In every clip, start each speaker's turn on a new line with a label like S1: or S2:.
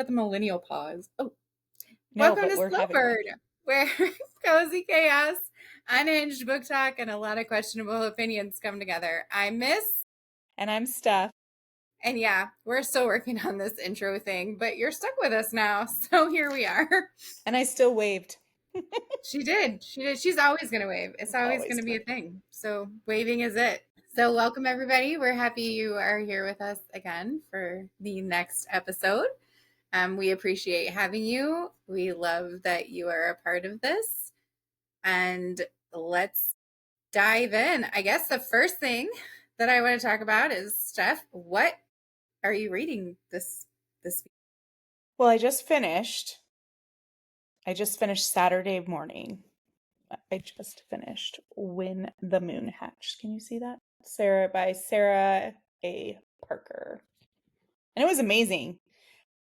S1: with the millennial pause. Oh,
S2: No,
S1: welcome
S2: but
S1: to
S2: we're having
S1: Slowburn, where cozy chaos, unhinged book talk, and a lot of questionable opinions come together. I'm Miss,
S2: and I'm Steph.
S1: and yeah, we're still working on this intro thing, but you're stuck with us now, so here we are.
S2: And I still waved.
S1: She did. She did. She's always going to wave. It's always going
S2: Always
S1: to be a
S2: good.
S1: thing. So waving is it. So welcome everybody. We're happy you are here with us again for the next episode. We appreciate having you. We love that you are a part of this. And let's dive in. I guess the first thing that I want to talk about is Steph, what are you reading this week?
S2: Well, I just finished Saturday morning. I just finished When the Moon Hatched. Can you see that? By Sarah A. Parker. And it was amazing.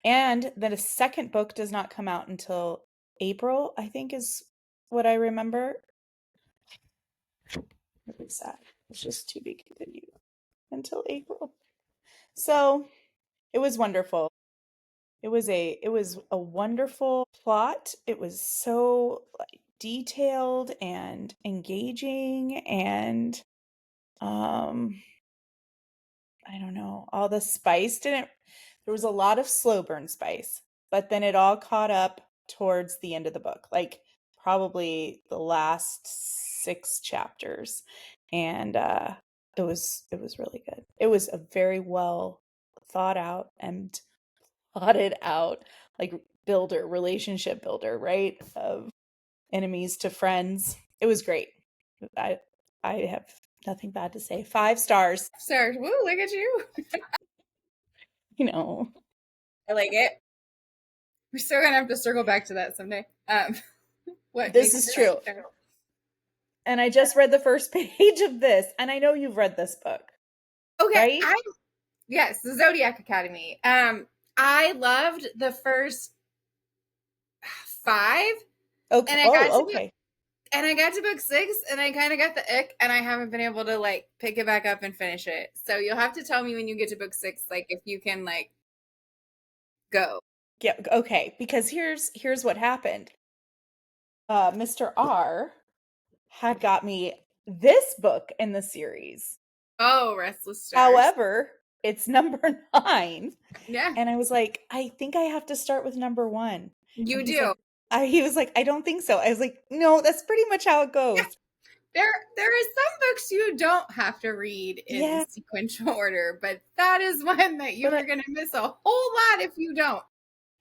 S2: And then a second book does not come out until April, I think is what I remember. Really sad. It's just to be continued until April. So it was wonderful. It was a wonderful plot. It was so detailed and engaging, and I don't know, all the spice didn't there was a lot of slow burn spice, but then it all caught up towards the end of the book, like probably the last 6 chapters. And it was really good. It was a very well thought out and plotted out, like relationship builder, right? Of enemies to friends. It was great. I have nothing bad to say. 5 stars.
S1: Sarah, woo, look at you.
S2: You know.
S1: I like it. We're still gonna have to circle back to that someday. What
S2: This
S1: makes
S2: is
S1: it
S2: true.
S1: so?
S2: And I just read the first page of this, and I know you've read this book.
S1: Okay,
S2: Right?
S1: yes, the Zodiac Academy. I loved the first 5,
S2: Okay.
S1: and I got to
S2: Okay.
S1: and I got to book 6, and I kind of got the ick, and I haven't been able to like pick it back up and finish it. So you'll have to tell me when you get to book 6, like if you can like go.
S2: Yeah, okay, because here's what happened. Mr. R had got me this book in the series.
S1: Oh, Restless Stars.
S2: However, it's number 9.
S1: Yeah,
S2: And I was like, I think I have to start with number 1.
S1: you
S2: And
S1: do.
S2: he was like, I don't think so. I was like, no, that's pretty much how it goes.
S1: Yeah. There is some books you don't have to read in sequential order, but that is one that you are going to miss a whole lot if you don't.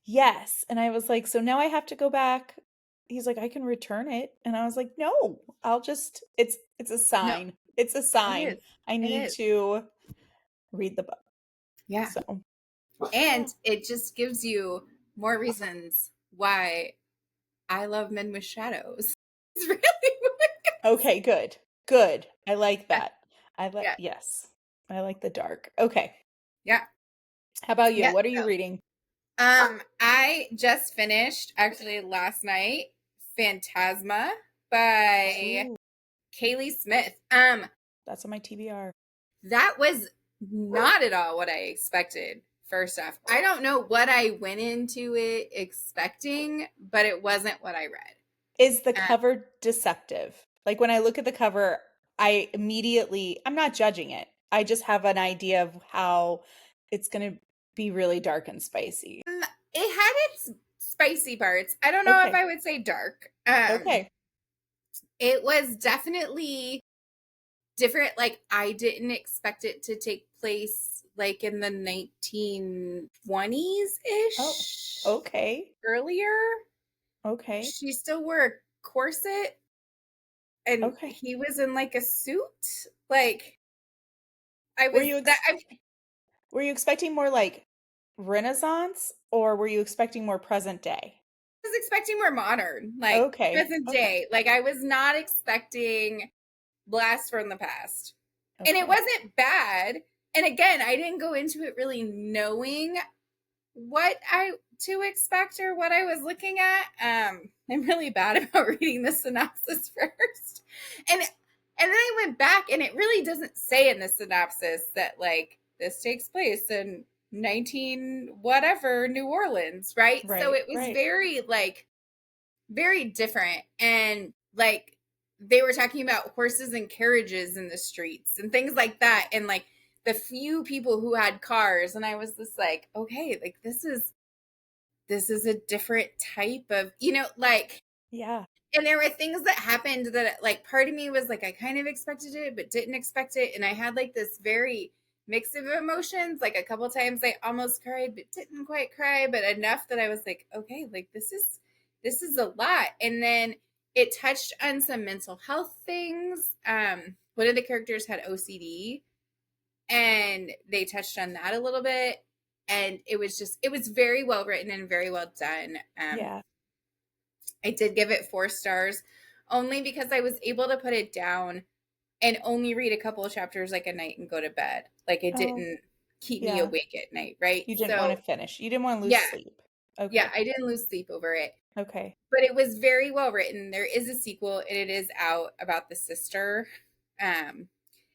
S2: Yes. And I was like, so now I have to go back. He's like, I can return it. And I was like, no, it's a sign.
S1: No,
S2: It's a sign.
S1: it is.
S2: I need to read the book.
S1: Yeah.
S2: So,
S1: and it just gives you more reasons why I love Men with Shadows. It's really
S2: okay, good. Good. I like that.
S1: Yeah.
S2: Yes. I like the dark. Okay.
S1: Yeah.
S2: How about you?
S1: Yeah,
S2: What are you reading?
S1: I just finished actually last night Phantasma by Kaylee Smith.
S2: That's on my TBR.
S1: That was not at all what I expected. First off, I don't know what I went into it expecting, but it wasn't what I read.
S2: Is the cover deceptive? Like when I look at the cover, I'm not judging it. I just have an idea of how it's going to be really dark and spicy.
S1: It had its spicy parts. I don't know if I would say dark.
S2: Okay.
S1: It was definitely different. Like I didn't expect it to take place like in the 1920s-ish.
S2: Oh, okay.
S1: Earlier.
S2: Okay.
S1: She still wore a corset. And he was in like a suit. Like
S2: were you expecting more like Renaissance, or were you expecting more present day?
S1: I was expecting more modern, like present day. Like I was not expecting Blast from the Past. And it wasn't bad. And again, I didn't go into it really knowing what to expect or what I was looking at. I'm really bad about reading the synopsis first. And then I went back, and it really doesn't say in the synopsis that like this takes place in 19 whatever New Orleans, right? So
S2: Right,
S1: it was
S2: right.
S1: very like very different. And like they were talking about horses and carriages in the streets and things like that. And like the few people who had cars. And I was just like, okay, like this is a different type of, like,
S2: Yeah.
S1: and there were things that happened that like part of me was like I kind of expected it but didn't expect it, and I had like this very mix of emotions. Like a couple times I almost cried but didn't quite cry, but enough that I was like, okay, like this is a lot. And then it touched on some mental health things. One of the characters had OCD, and they touched on that a little bit, and it was very well written and very well done.
S2: Yeah.
S1: I did give it 4 stars only because I was able to put it down and only read a couple of chapters like a night and go to bed. Like it
S2: Oh,
S1: didn't keep me
S2: yeah.
S1: awake at night, right?
S2: You didn't want
S1: So,
S2: to finish. You didn't want to lose
S1: yeah,
S2: sleep.
S1: yeah,
S2: Okay.
S1: I didn't lose sleep over it.
S2: Okay.
S1: But it was very well written. There is a sequel and it is out about the sister. Um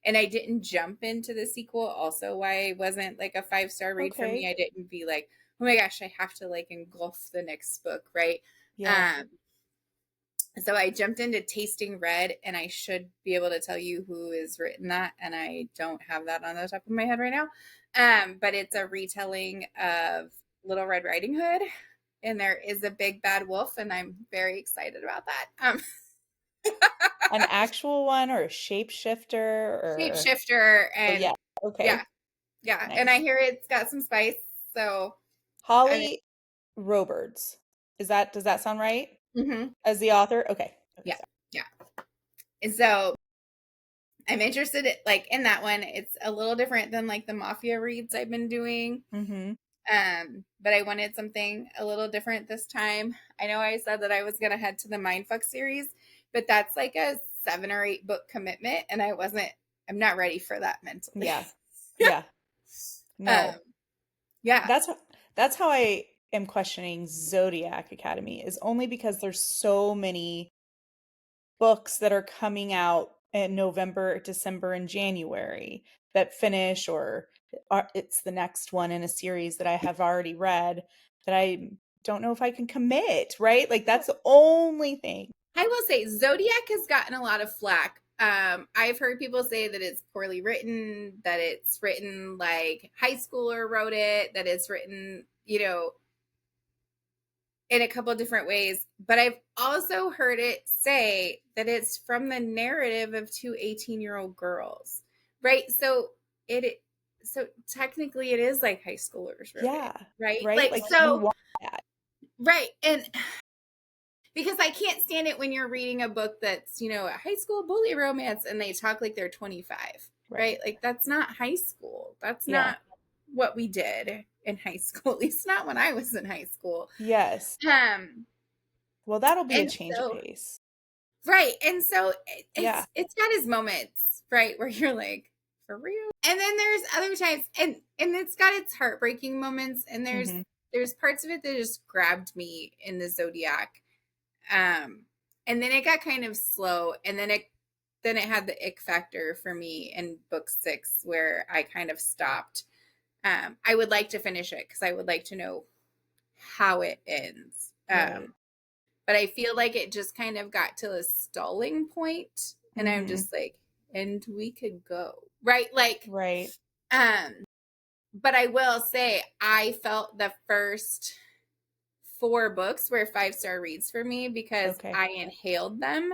S1: and I didn't jump into the sequel, also why it wasn't like a 5-star read for me.
S2: Okay.
S1: I didn't be like, "Oh my gosh, I have to like engulf the next book," right?
S2: Yeah.
S1: Um So I jumped into Tasting Red, and I should be able to tell you who has written that, and I don't have that on the top of my head right now. But it's a retelling of Little Red Riding Hood, and there is a big bad wolf, and I'm very excited about that.
S2: An actual one or a shapeshifter or
S1: Shapeshifter,
S2: oh yeah.
S1: and yeah,
S2: Okay.
S1: yeah, and I
S2: Nice.
S1: hear it's got some spice, so I
S2: Holly Roberts. Does that sound right?
S1: mean,
S2: As the author? Okay. Okay,
S1: yeah,
S2: sorry.
S1: yeah. And so I'm interested like in that one. It's a little different than like the mafia reads I've been doing.
S2: Mm-hmm.
S1: But I wanted something a little different this time. I know I said that I was gonna head to the Mindfuck series, but that's like a 7 or 8 book commitment, and I'm not ready for that mentally.
S2: Yeah. Yeah.
S1: um,
S2: No.
S1: yeah.
S2: That's that's how I am questioning Zodiac Academy is only because there's so many books that are coming out in November, December, and January that finish or it's the next one in a series that I have already read that I don't know if I can commit, right? Like that's the only thing.
S1: I will say Zodiac has gotten a lot of flack. I've heard people say that it's poorly written, that it's written like high schooler wrote it, that it's written, in a couple different ways. But I've also heard it say that it's from the narrative of two 18-year-old girls, right? It so technically it is like high schoolers wrote it,
S2: Yeah,
S1: right?
S2: right?
S1: Like
S2: Like you
S1: so,
S2: want that.
S1: right. And because I can't stand it when you're reading a book that's, a high school bully romance and they talk like they're 25,
S2: Right.
S1: right? Like that's not high school. That's
S2: Yeah.
S1: not what we did in high school. At least not when I was in high school.
S2: Yes.
S1: Um
S2: Well, that'll be a
S1: and
S2: change of
S1: so
S2: pace.
S1: right. And so
S2: Yeah.
S1: it's got his moments, right, where you're like, for real. And then there's other times, and it's got its heartbreaking moments, and there's
S2: Hmm.
S1: there's parts of it that just grabbed me in the Zodiac. And then it got kind of slow, and then it had the ick factor for me in book 6 where I kind of stopped. I would like to finish it because I would like to know how it ends.
S2: Right.
S1: But I feel like it just kind of got to a stalling point, and I'm
S2: Hmm.
S1: just like, and we could go, right? Like,
S2: Right.
S1: um, but I will say I felt the first 4 books were 5-star reads for me because
S2: Okay.
S1: I inhaled them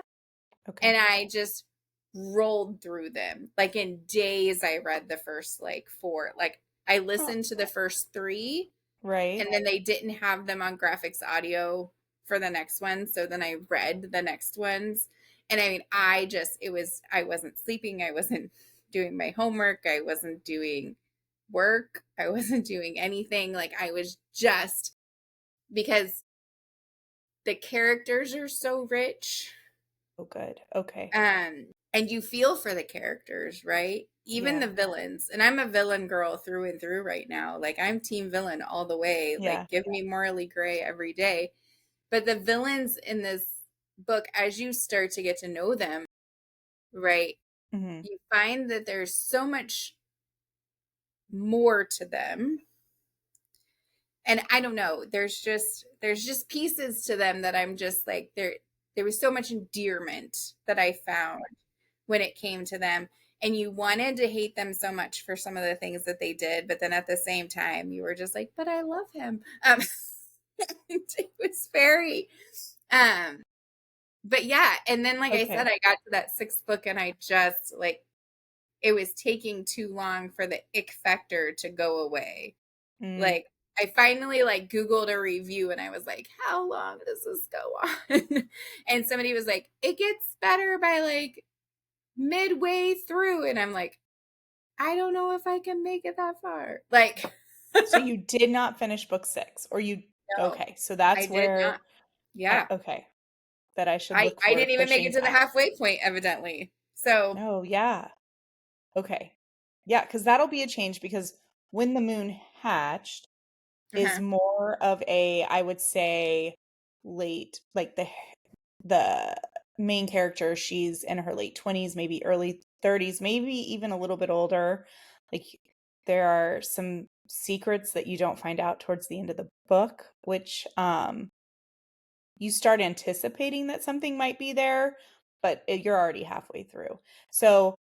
S1: and
S2: Okay.
S1: I just rolled through them. Like in days, I read the first like 4. Like I
S2: Oh,
S1: listened to the first 3,
S2: right.
S1: and then they didn't have them on graphics audio for the next one, so then I read the next ones. And I mean, I wasn't sleeping, I wasn't doing my homework, I wasn't doing work, I wasn't doing anything. Like I was just, because the characters are so rich,
S2: Oh, good. Okay.
S1: and you feel for the characters, right? Even
S2: Yeah.
S1: the villains. And I'm a villain girl through and through right now. Like I'm team villain all the way.
S2: Yeah.
S1: Like give me morally gray every day. But the villains in this book, as you start to get to know them, right,
S2: Hmm.
S1: you find that there's so much more to them. and I don't know, there's just pieces to them that I'm just like, there was so much endearment that I found when it came to them. And you wanted to hate them so much for some of the things that they did, but then at the same time you were just like, but I love him. It was very um but yeah, and then like I said,
S2: Okay.
S1: I got to that sixth book and I just like, it was taking too long for the ick factor to go away.
S2: Mm.
S1: Like, I finally like Googled a review and I was like, how long does this go on? And somebody was like, it gets better by like midway through. And I'm like, I don't know if I can make it that far. Like,
S2: So you did not finish book 6, or you
S1: no,
S2: okay, so
S1: I
S2: that's
S1: did not.
S2: where
S1: Yeah.
S2: okay, that I should
S1: I,
S2: look
S1: I
S2: for
S1: didn't even make
S2: pushing
S1: it to the
S2: past.
S1: halfway point, evidently. So,
S2: Oh, yeah. Okay. Yeah, because that'll be a change because When the Moon Hatched is
S1: uh-huh.
S2: more of a, I would say, late, like the main character, she's in her late 20s, maybe early 30s, maybe even a little bit older. Like there are some secrets that you don't find out towards the end of the book, which you start anticipating that something might be there, but you're already halfway through. So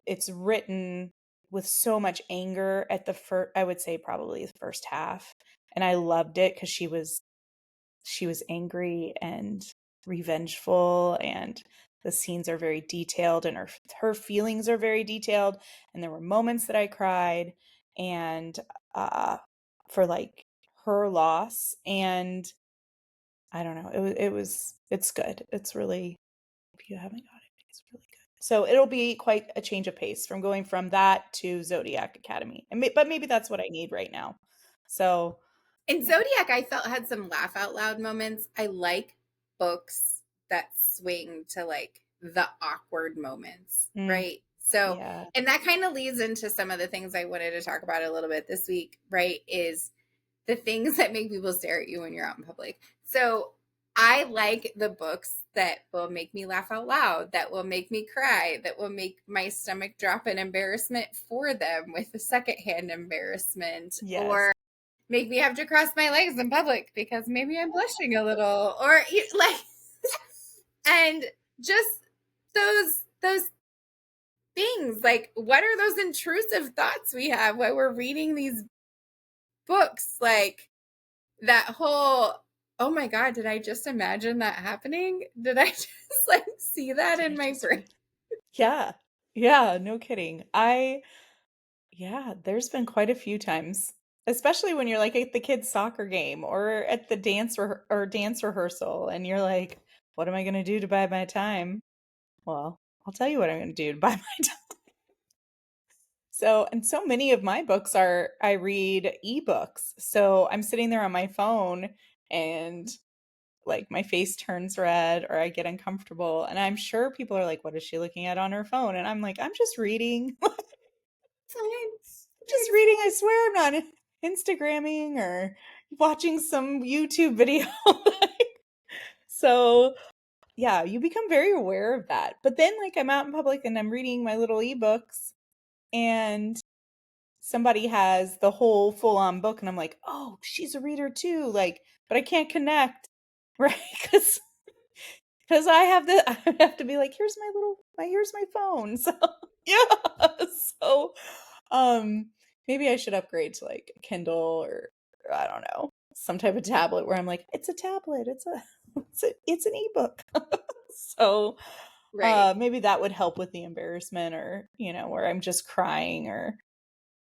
S2: it's written with so much anger at the first, I would say probably the first half. And I loved it because she was angry and revengeful, and the scenes are very detailed, and her feelings are very detailed, and there were moments that I cried, and uh for like her loss, and I don't know, it's good. It's really, if you haven't got it, it's really good. So it'll be quite a change of pace from going from that to Zodiac Academy. But maybe that's what I need right now. So,
S1: And
S2: yeah.
S1: Zodiac, I felt had some laugh out loud moments. I like books that swing to like the awkward moments,
S2: Mm,
S1: right? So,
S2: yeah.
S1: and that kind of leads into some of the things I wanted to talk about a little bit this week, right? Is the things that make people stare at you when you're out in public. So, I like the books that will make me laugh out loud, that will make me cry, that will make my stomach drop in embarrassment for them with a secondhand embarrassment,
S2: Yes.
S1: or make me have to cross my legs in public because maybe I'm blushing a little, or like, and just those things. Like, what are those intrusive thoughts we have while we're reading these books? Like that whole, oh my god, did I just imagine that happening? Did I just like see that
S2: Did I
S1: in my
S2: just
S1: brain?
S2: read? Yeah. Yeah, no kidding. Yeah, there's been quite a few times, especially when you're like at the kids' soccer game or at the dance rehearsal, and you're like, what am I going to do to buy my time? Well, I'll tell you what I'm going to do to buy my time. So, and so many of my books are, I read ebooks. So I'm sitting there on my phone and like my face turns red or I get uncomfortable. And I'm sure people are like, what is she looking at on her phone? And I'm like, I'm just reading. I'm
S1: Fine.
S2: just
S1: It's
S2: reading. I
S1: fine.
S2: swear I'm not Instagramming or watching some YouTube video. So, yeah, you become very aware of that. But then, like, I'm out in public and I'm reading my little ebooks, and somebody has the whole full on book, and I'm like, oh, she's a reader too. Like, but I can't connect, right? Because I have to be like, here's my phone. So yeah. So um maybe I should upgrade to like Kindle, or I don't know, some type of tablet where I'm like, it's a tablet, it's an ebook. So
S1: Right.
S2: maybe that would help with the embarrassment, or where I'm just crying, or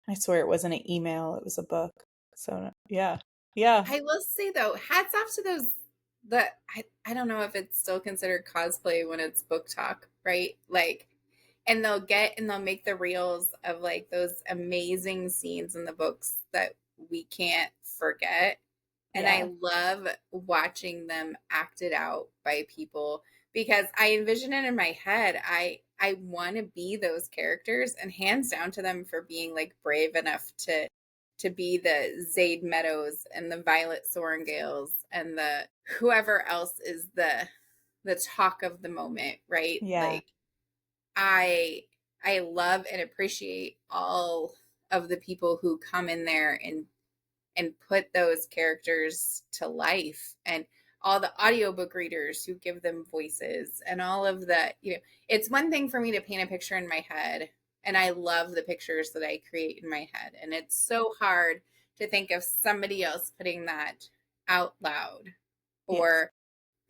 S2: I swear it wasn't an email, it was a book. So yeah. Yeah.
S1: I will say though, hats off to those that I don't know if it's still considered cosplay when it's book talk, right? Like, and they'll make the reels of like those amazing scenes in the books that we can't forget. And I
S2: Yeah.
S1: love watching them acted out by people because I envision it in my head. I want to be those characters, and hands down to them for being like brave enough to be the Zade Meadows and the Violet Sorengales and the whoever else is the talk of the moment, right?
S2: Yeah.
S1: Like, I I love and appreciate all of the people who come in there and put those characters to life, and all the audiobook readers who give them voices, and all of the, it's one thing for me to paint a picture in my head, and I love the pictures that I create in my head, and it's so hard to think of somebody else putting that out loud
S2: Yes.
S1: or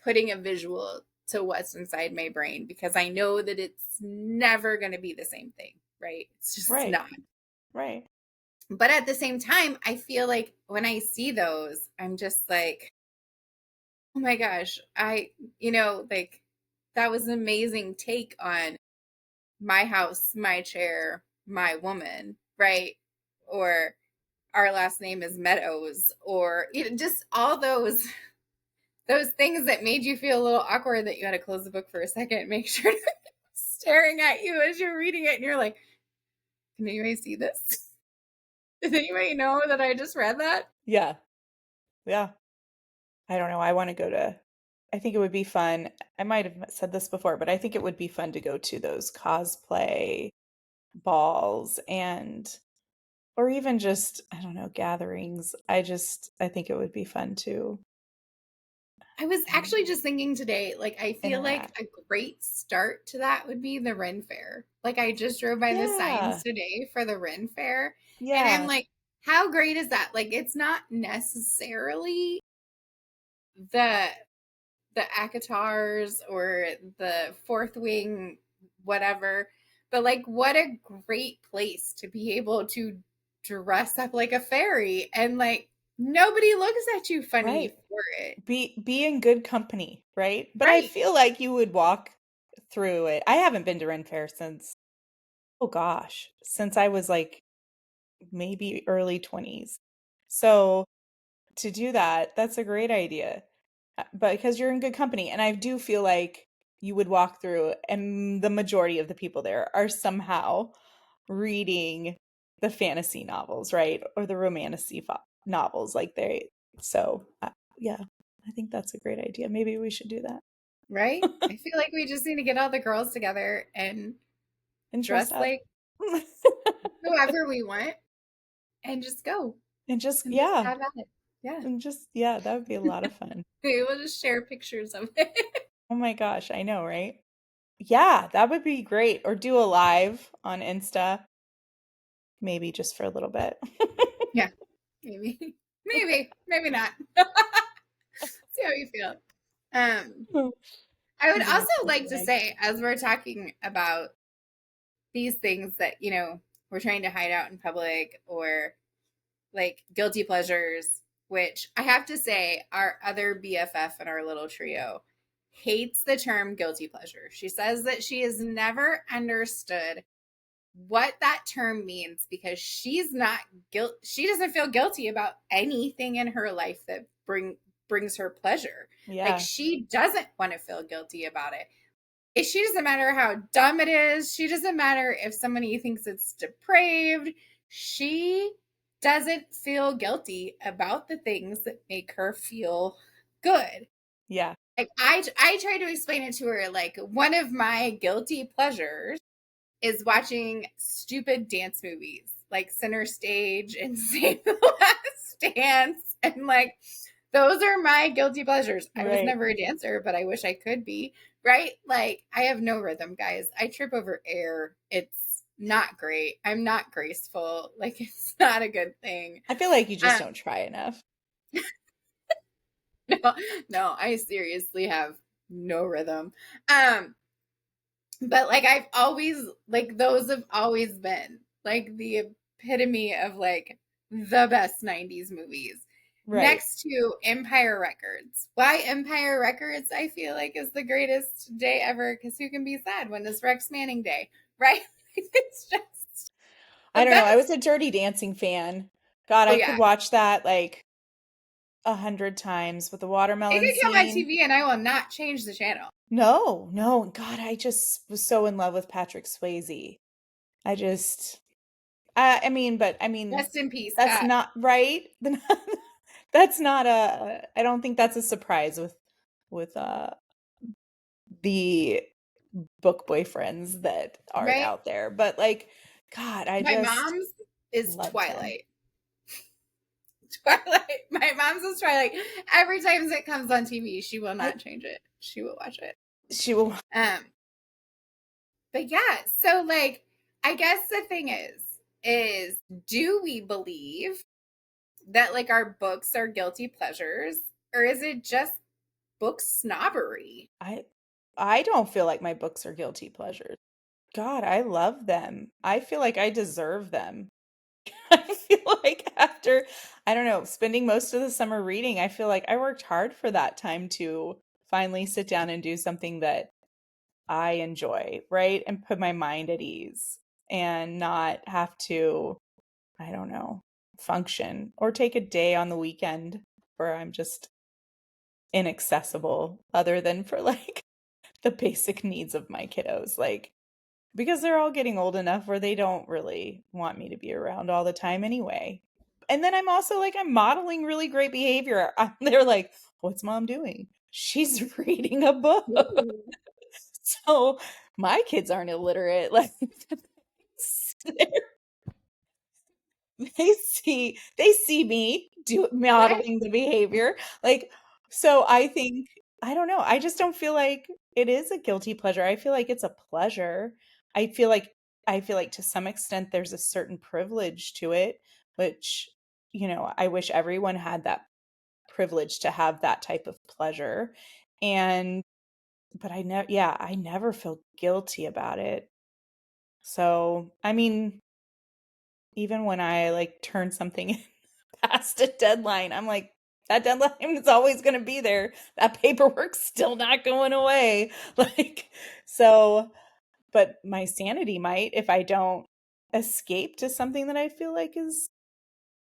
S1: putting a visual to what's inside my brain, because I know that it's never going to be the same thing, right? It's just
S2: Right.
S1: not.
S2: Right.
S1: But at the same time, I feel like when I see those, I'm just like, oh my gosh, like that was an amazing take on my house, my chair, my woman, right? Or our last name is Meadows, or just all those things that made you feel a little awkward, that you had to close the book for a second, make sure to staring at you as you're reading it, and you're like, can anybody see this? Does anybody know that I just read that?
S2: Yeah. Yeah. I don't know. I think it would be fun. I might have said this before, but I think it would be fun to go to those cosplay balls or even just, I don't know, gatherings. I think it would be fun to
S1: I was
S2: um,
S1: actually just thinking today, like, I feel like
S2: interact.
S1: a great start to that would be the Ren Fair. Like, I just drove by the signs
S2: Yeah.
S1: today for the Ren Fair, and I'm
S2: Yeah.
S1: like, how great is that? Like, it's not necessarily the the Akatars or the Fourth Wing, whatever, but like, what a great place to be able to dress up like a fairy, and like nobody looks at you funny
S2: Right.
S1: for it,
S2: Be in good company, right? But I
S1: right?
S2: feel like you would walk through it. I haven't been to Ren Fair since, oh gosh, since I was like maybe early 20s. So to do that, that's a great idea. But because you're in good company, and I do feel like you would walk through, and the majority of the people there are somehow reading the fantasy novels, right? Or the romantasy novels, like they. So, yeah, I think that's a great idea. Maybe we should do that
S1: Right? I feel like we just need to get all the girls together and
S2: and dress
S1: dress
S2: up.
S1: like whoever we want and just go
S2: And just,
S1: and just
S2: yeah,
S1: have at it. Yeah.
S2: and just, yeah, that would be a lot of fun.
S1: We will just share pictures of it.
S2: Oh my gosh, I know, right? Yeah, that would be great. Or do a live on Insta, maybe just for a little bit.
S1: Yeah, maybe. Maybe not. See how you feel. I would
S2: I think
S1: also
S2: that's a
S1: like
S2: good
S1: to
S2: idea.
S1: say, as we're talking about these things that, we're trying to hide out in public, or like guilty pleasures, which I have to say, our other BFF in our little trio hates the term guilty pleasure. She says that she has never understood what that term means, because she doesn't feel guilty about anything in her life that brings her pleasure. Like,
S2: Yeah,
S1: she doesn't want to feel guilty about it. She doesn't matter how dumb it is. She doesn't matter if somebody thinks it's depraved. She doesn't feel guilty about the things that make her feel good.
S2: yeah,
S1: Like, I try to explain it to her, like, one of my guilty pleasures is watching stupid dance movies like Center Stage and Save the Last Dance. And like, those are my guilty pleasures. I was
S2: right.
S1: never a dancer, but I wish I could be, right? Like, I have no rhythm, guys. I trip over air. It's not great. I'm not graceful. Like, it's not a good thing.
S2: I feel like you just
S1: Um,
S2: don't try enough.
S1: no, no, I seriously have no rhythm. Um, but like, I've always, like, those have always been like the epitome of like the best 90s movies,
S2: Right.
S1: next to Empire Records. Why Empire Records, I feel like, is the greatest day ever, because who can be sad when it's Rex Manning Day, right? It's just the
S2: I don't know. I was
S1: best.
S2: a Dirty Dancing fan. God,
S1: Oh
S2: I could
S1: yeah,
S2: watch that like 100 times with the
S1: it
S2: watermelon
S1: could kill my
S2: scene.
S1: TV and I will not change the channel.
S2: No, no. God, I just was so in love with Patrick Swayze. I just, I mean,
S1: Rest in peace,
S2: that's
S1: Pat.
S2: not right. That's not I don't think that's a surprise with the book boyfriends that are
S1: Right?
S2: out there. But like, God, I
S1: My
S2: just
S1: mom's is
S2: loved him.
S1: Twilight. Twilight. My mom says Twilight. Every time it comes on TV, she will
S2: I
S1: not change it. She will watch it.
S2: she will.
S1: Um, but yeah, so like I guess the thing is do we believe that like our books are guilty pleasures, or is it just book snobbery?
S2: I I don't feel like my books are guilty pleasures. God, I love them. I feel like I deserve them. I feel like after, I don't know, spending most of the summer reading, I feel like I worked hard for that time to finally sit down and do something that I enjoy, right? And put my mind at ease and not have to, I don't know, function or take a day on the weekend where I'm just inaccessible other than for like the basic needs of my kiddos. Like, because they're all getting old enough where they don't really want me to be around all the time anyway. And then I'm also like, I'm modeling really great behavior. They're like, what's mom doing? She's reading a book.
S1: Ooh.
S2: So my kids aren't illiterate. Like, they see me do
S1: Right?
S2: modeling the behavior. Like, so I think, I don't know. I just don't feel like it is a guilty pleasure. I feel like it's a pleasure. I feel like I feel like to some extent there's a certain privilege to it, which, I wish everyone had that privilege to have that type of pleasure. And but I never feel guilty about it. So, I mean, even when I like turn something in past a deadline, I'm like, that deadline is always going to be there. That paperwork's still not going away. Like, so, but my sanity might if I don't escape to something that I feel like is,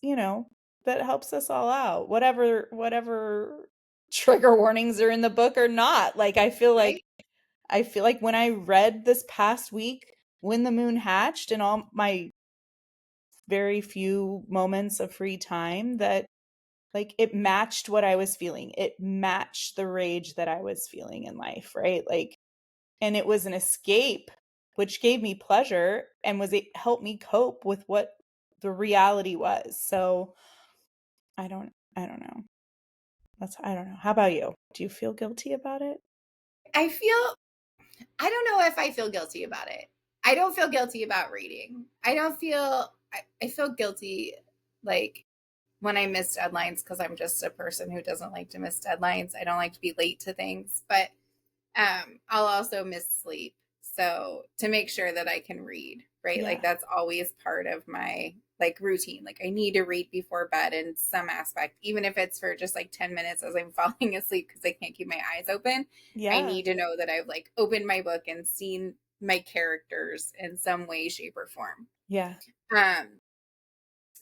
S2: you know, that helps us all out. Whatever trigger warnings are in the book or not. Like,
S1: Right?
S2: I feel like when I read this past week When the Moon Hatched and all my very few moments of free time, that like it matched what I was feeling. It matched the rage that I was feeling in life, right? Like, and it was an escape which gave me pleasure and was it helped me cope with what the reality was. So I don't know. I don't know. How about you? Do you feel guilty about it?
S1: I feel I don't know if I feel guilty about it. I don't feel guilty about reading. I feel guilty like when I miss deadlines because I'm just a person who doesn't like to miss deadlines. I don't like to be late to things, but I'll also miss sleep. So to make sure that I can read, right? Like
S2: Yeah.
S1: that's always part of my like routine. Like I need to read before bed in some aspect, even if it's for just like 10 minutes as I'm falling asleep because I can't keep my eyes open. I
S2: Yeah.
S1: need to know that I've like opened my book and seen my characters in some way, shape, or form.
S2: Yeah.
S1: Um,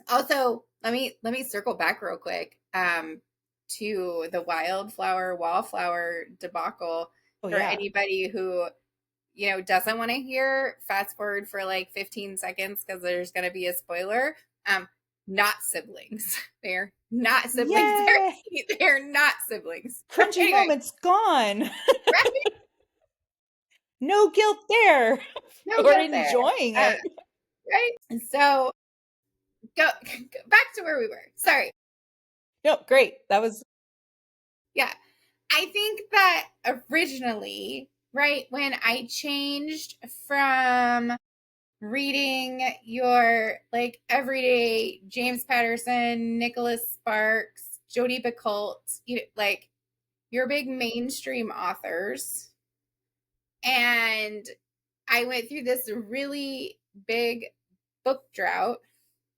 S1: Also, let me circle back real quick to the wildflower wallflower debacle
S2: Oh
S1: for
S2: yeah.
S1: anybody who doesn't want to hear fast forward for like 15 seconds because there's going to be a spoiler. um Not siblings. They're not siblings.
S2: Yay!
S1: They're not siblings.
S2: Cringy
S1: Anyway,
S2: moments gone.
S1: right?
S2: No guilt there.
S1: No
S2: We're
S1: guilt there.
S2: enjoying it.
S1: Right, so go back to where we were. Sorry.
S2: No, great. That was
S1: Yeah, I think that originally, right, when I changed from reading your like everyday James Patterson, Nicholas Sparks, Jodi Picoult, like your big mainstream authors, and I went through this really big book drought,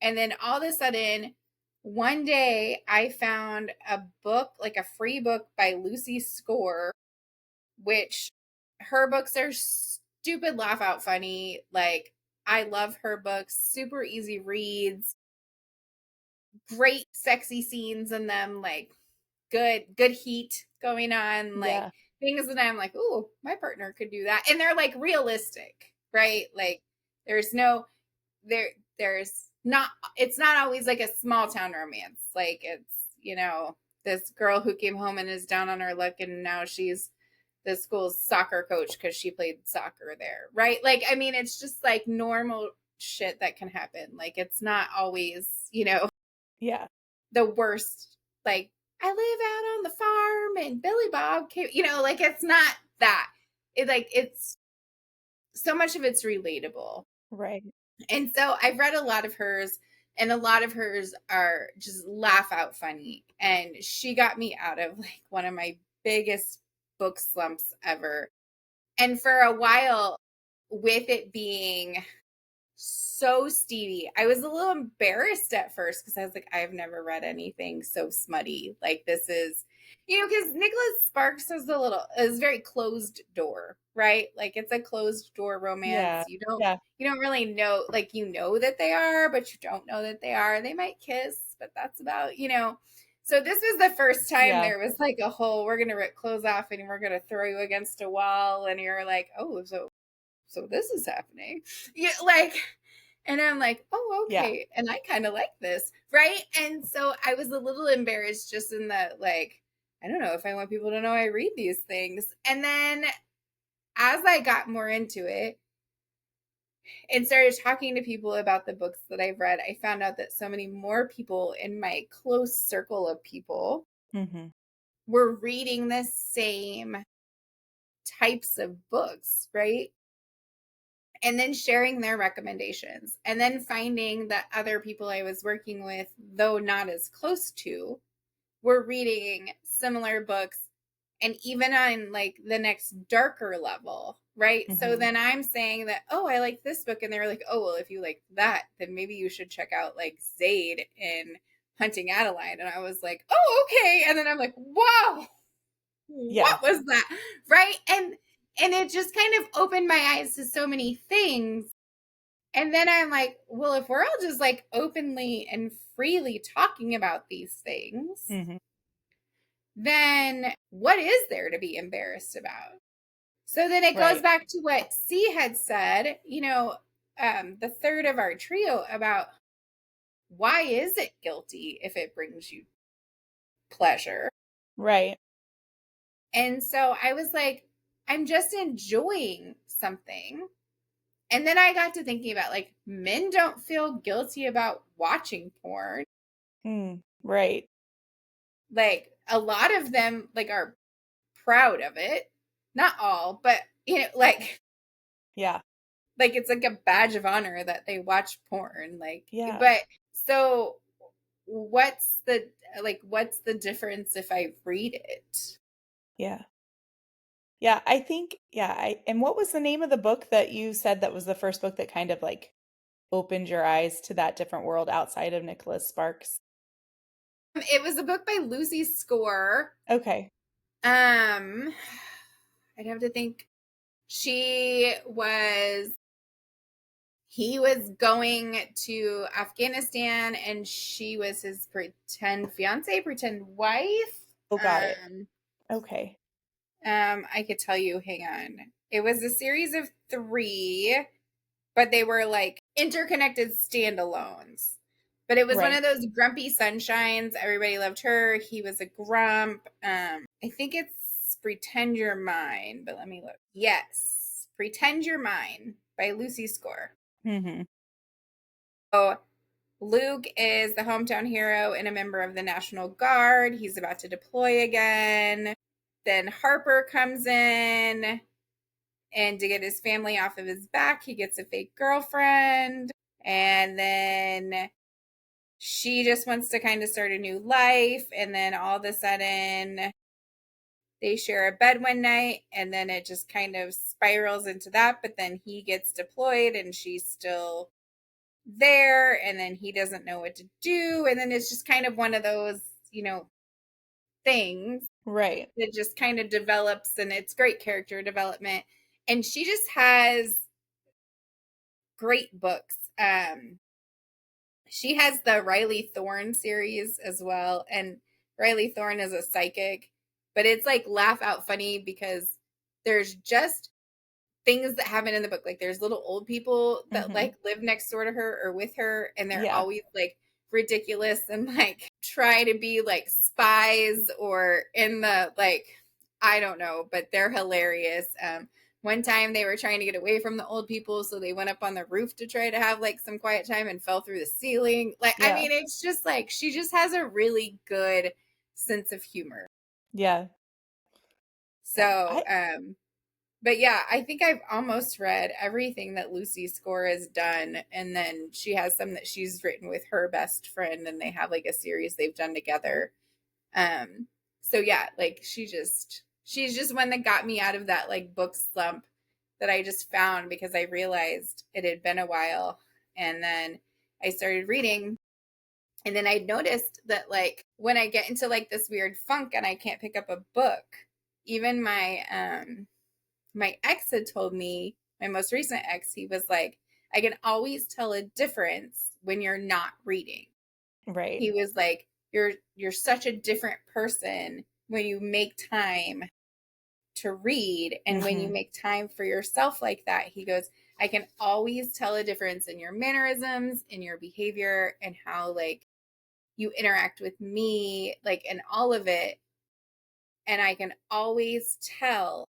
S1: and then all of a sudden, one day I found a book, like a free book by Lucy Score, which her books are stupid laugh out funny. Like I love her books, super easy reads, great sexy scenes in them, like good heat going on, like
S2: yeah.
S1: things that I'm like, "Ooh, my partner could do that." And they're like realistic, right? Like there's no there there's not it's not always like a small town romance. Like it's, this girl who came home and is down on her luck and now she's the school's soccer coach because she played soccer there, right? Like, I mean, it's just like normal shit that can happen. Like, it's not always,
S2: Yeah.
S1: the worst, like, I live out on the farm and Billy Bob came, like it's not that. It's so much of it's relatable.
S2: Right.
S1: And so I've read a lot of hers, and a lot of hers are just laugh out funny. And she got me out of like one of my biggest book slumps ever. And for a while, with it being so steamy, I was a little embarrassed at first because I was like, I've never read anything so smutty. Like this is, because Nicholas Sparks is very closed door, right? Like it's a closed door romance.
S2: Yeah.
S1: You don't
S2: Yeah.
S1: you don't really know, like that they are, but you don't know that they are. They might kiss, but that's about. So this was the first time
S2: Yeah.
S1: there was like a whole, we're gonna rip clothes off and we're gonna throw you against a wall, and you're like, oh, so this is happening. Yeah, like, and I'm like, oh,
S2: Yeah.
S1: okay. And I kind of like this. Right. And so I was a little embarrassed just in that, like, I don't know if I want people to know I read these things. And then as I got more into it and started talking to people about the books that I've read, I found out that so many more people in my close circle of people
S2: Mm-hmm.
S1: were reading the same types of books, right? And then sharing their recommendations, and then finding that other people I was working with, though not as close to, were reading similar books, and even on like the next darker level, right? So
S2: Mm-hmm.
S1: then I'm saying that, oh, I like this book, and they're like, oh, well, if you like that, then maybe you should check out like Zaid in Hunting Adeline. And I was like, oh, okay. And then I'm like, wow,
S2: Yeah.
S1: what was that? Right. And it just kind of opened my eyes to so many things. And then I'm like, well, if we're all just like openly and freely talking about these things,
S2: Mm-hmm.
S1: then what is there to be embarrassed about? So then it goes
S2: Right.
S1: back to what C had said, the third of our trio, about why is it guilty if it brings you pleasure?
S2: Right.
S1: And so I was like, I'm just enjoying something. And then I got to thinking about, like, men don't feel guilty about watching porn.
S2: Mm. Right.
S1: Like a lot of them like are proud of it. Not all, but like
S2: Yeah.
S1: it's like a badge of honor that they watch porn. Like,
S2: Yeah.
S1: but so what's the difference if I read it?
S2: Yeah. Yeah. I think, yeah. And what was the name of the book that you said that was the first book that kind of like opened your eyes to that different world outside of Nicholas Sparks?
S1: It was a book by Lucy Score.
S2: Okay.
S1: Um, I'd have to think. He was going to Afghanistan, and she was his pretend fiance, pretend wife.
S2: Oh, got it.
S1: Um,
S2: Okay.
S1: I could tell you, hang on. It was a series of 3, but they were like interconnected standalones. But it was one
S2: Right.
S1: of those grumpy sunshines. Everybody loved her. He was a grump. I think it's Pretend You're Mine, but let me look. Yes, Pretend You're Mine by Lucy Score.
S2: Mm-hmm.
S1: So Luke is the hometown hero and a member of the National Guard. He's about to deploy again. Then Harper comes in, and to get his family off of his back, he gets a fake girlfriend. And then she just wants to kind of start a new life. And then all of a sudden, they share a bed one night, and then it just kind of spirals into that. But then he gets deployed, and she's still there, and then he doesn't know what to do. And then it's just kind of one of those, things
S2: Right.
S1: that just kind of develops, and it's great character development. And she just has great books. She has the Riley Thorne series as well. And Riley Thorne is a psychic, but it's like laugh out funny because there's just things that happen in the book. Like there's little old people that
S2: Mm-hmm.
S1: like live next door to her or with her, and they're
S2: Yeah.
S1: always like ridiculous and like try to be like spies or in the like, I don't know, but they're hilarious. one time they were trying to get away from the old people, so they went up on the roof to try to have like some quiet time and fell through the ceiling. Like, I
S2: Yeah.
S1: mean, it's just like she just has a really good sense of humor.
S2: Yeah. Yeah.
S1: So, but yeah, I think I've almost read everything that Lucy Score has done. And then she has some that she's written with her best friend, and they have like a series they've done together. Um, so yeah, like she's just one that got me out of that like book slump that I just found because I realized it had been a while. And then I started reading. And then I noticed that like when I get into like this weird funk and I can't pick up a book, even my ex had told me, my most recent ex, he was like, I can always tell a difference when you're not reading.
S2: Right.
S1: He was like, you're such a different person when you make time to read and when you
S2: Hmm.
S1: make time for yourself like that. He goes, I can always tell a difference in your mannerisms, in your behavior, and how like you interact with me, like in all of it. And I can always tell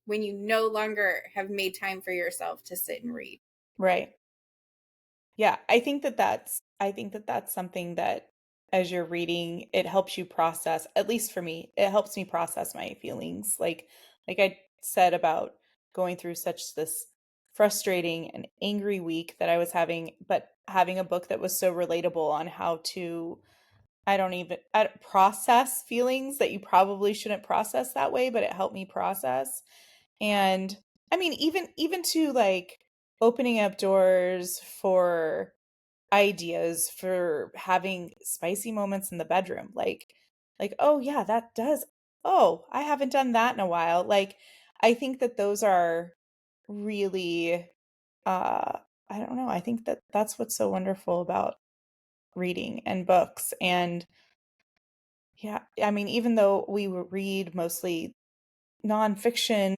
S1: when you no longer have made time for yourself to sit and read.
S2: Right. Yeah, I think that that's something that as you're reading, it helps you process, at least for me, it helps me process my feelings. Like I said about going through such this frustrating and angry week that I was having, but having a book that was so relatable on how to I don't process feelings that you probably shouldn't process that way, but it helped me process. And I mean, even to like opening up doors for ideas for having spicy moments in the bedroom. Like, oh yeah, that does. Oh, I haven't done that in a while. Like, I think that those are really I don't know. I think that that's what's so wonderful about reading and books. And yeah, I mean, even though we read mostly nonfiction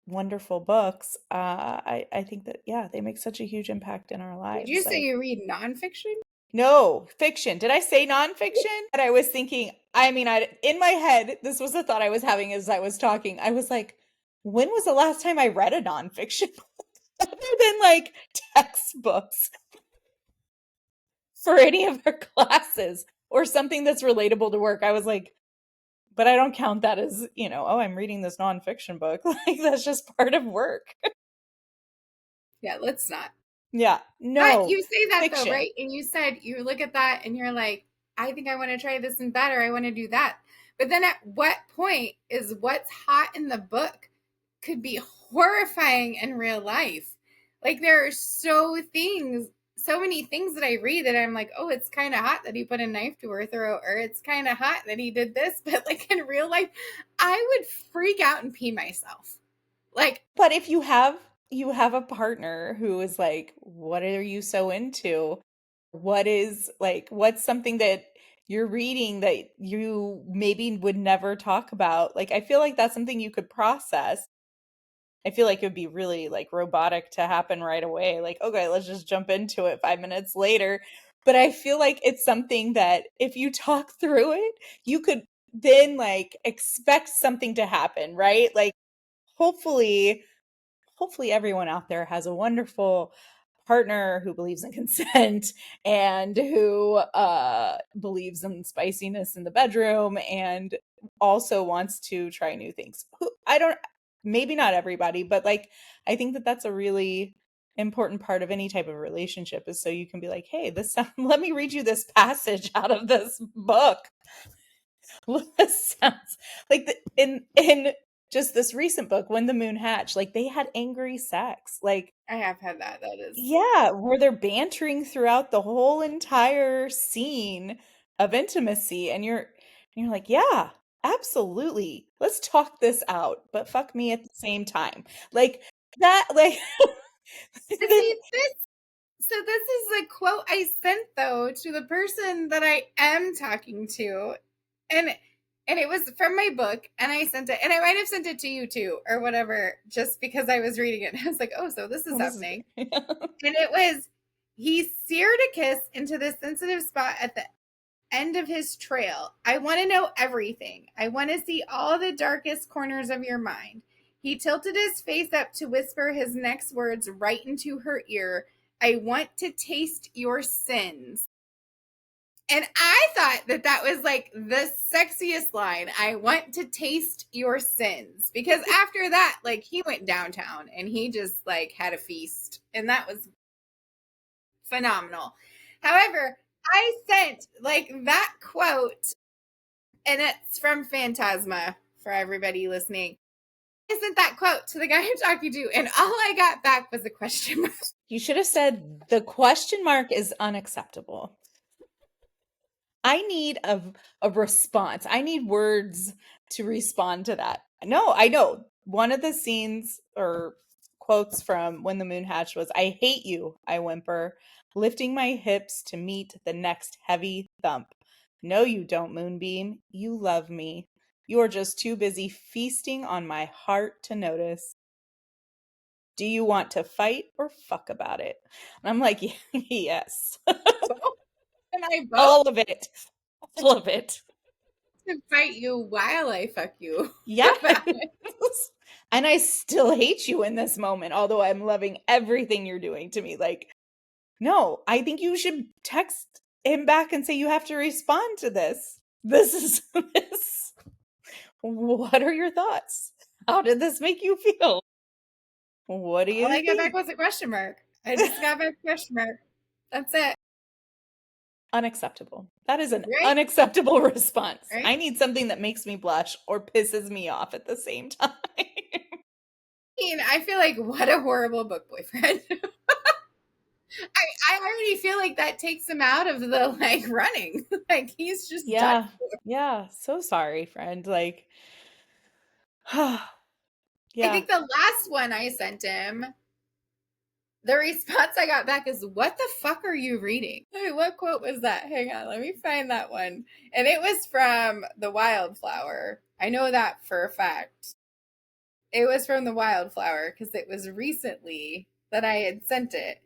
S2: wonderful books, I think that yeah, they make such a huge impact in our
S1: Did you
S2: lives.
S1: say
S2: Like
S1: you read nonfiction?
S2: no, fiction. Did I say nonfiction? And I was thinking, I mean, I in my head, this was the thought I was having as I was talking. I was like, when was the last time I read a nonfiction book other than like textbooks for any of our classes or something that's relatable to work? I was like, but I don't count that as, oh, I'm reading this nonfiction book. Like that's just part of work.
S1: Yeah, let's not.
S2: Yeah,
S1: But
S2: no,
S1: you say that though,
S2: fiction.
S1: right? And you said you look at that and you're like, I think I want to try this and better. I want to do that. But then at what point is what's hot in the book could be horrifying in real life? Like there are so many things that I read that I'm like, oh, it's kind of hot that he put a knife to her throat, or it's kind of hot that he did this. But like in real life, I would freak out and pee myself. Like,
S2: But if you have a partner who is like, what are you so into? What is like what's something that you're reading that you maybe would never talk about? Like I feel like that's something you could process. I feel like it would be really like robotic to happen right away. Like, okay, let's just jump into it 5 minutes later. But I feel like it's something that if you talk through it, you could then like expect something to happen, right? Like hopefully everyone out there has a wonderful partner who believes in consent and who believes in spiciness in the bedroom and also wants to try new things. I don't, maybe not everybody, but like I think that that's a really important part of any type of relationship is so you can be like, hey, let me read you this passage out of this book. This sounds like in just this recent book, When the Moon Hatched, like they had angry sex. Like,
S1: I have had that. That is,
S2: yeah, where they're bantering throughout the whole entire scene of intimacy, and you're like, yeah, absolutely. Let's talk this out, but fuck me at the same time. Like that, like
S1: but
S2: then
S1: see, this is a quote I sent though to the person that I am talking to, and it was from my book, and I sent it, and I might have sent it to you too, or whatever, just because I was reading it. I was like, oh, so this is
S2: oh, this is
S1: happening,
S2: great.
S1: and it was he seared a kiss into the sensitive spot at the end of his trail. I want to know everything. I want to see all the darkest corners of your mind. He tilted his face up to whisper his next words right into her ear. I want to taste your sins. And I thought that that was like the sexiest line. I want to taste your sins. Because after that, like, he went downtown and he just like had a feast. And that was phenomenal. However, I sent like that quote, and it's from Phantasma for everybody listening. I sent that quote to the guy I'm talking to, and all I got back was a question mark.
S2: You should have said the question mark is unacceptable. I need a response. I need words to respond to that. No, I know. One of the scenes or quotes from When the Moon Hatched was, I hate you, I whimper, lifting my hips to meet the next heavy thump. No, you don't, Moonbeam. You love me. You are just too busy feasting on my heart to notice. Do you want to fight or fuck about it? And I'm like, yes.
S1: And I both
S2: All of it. All of it.
S1: to fight you while I fuck you.
S2: Yes. And I still hate you in this moment, although I'm loving everything you're doing to me. Like, no, I think you should text him back and say you have to respond to this. This is this. What are your thoughts? How did this make you feel? What do you
S1: All I got
S2: think?
S1: back was a question mark. I just got back a question mark. That's it.
S2: Unacceptable. That is an
S1: Right?
S2: unacceptable response.
S1: Right?
S2: I need something that makes me blush or pisses me off at the same time.
S1: I feel like what a horrible book boyfriend. I already feel like that takes him out of the like running. Like he's just done.
S2: Yeah. So sorry, friend. Like,
S1: I
S2: yeah.
S1: think the last one I sent him, the response I got back is, what the fuck are you reading? Wait, what quote was that? Hang on, let me find that one. And it was from The Wildflower. I know that for a fact. It was from The Wildflower because it was recently that I had sent it.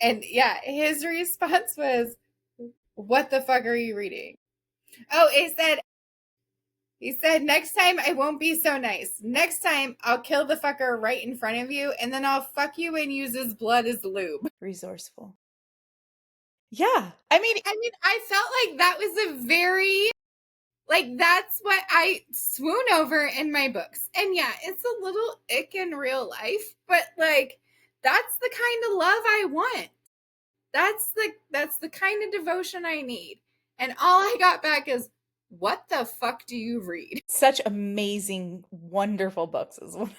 S1: And yeah, his response was, what the fuck are you reading? Oh, he said, next time I won't be so nice. Next time I'll kill the fucker right in front of you and then I'll fuck you and use his blood as lube.
S2: Resourceful. Yeah. I mean,
S1: I felt like that was a very, like, that's what I swoon over in my books. And yeah, it's a little ick in real life, but like, that's the kind of love I want. That's the kind of devotion I need. And all I got back is, what the fuck do you read?
S2: such amazing, wonderful books as well.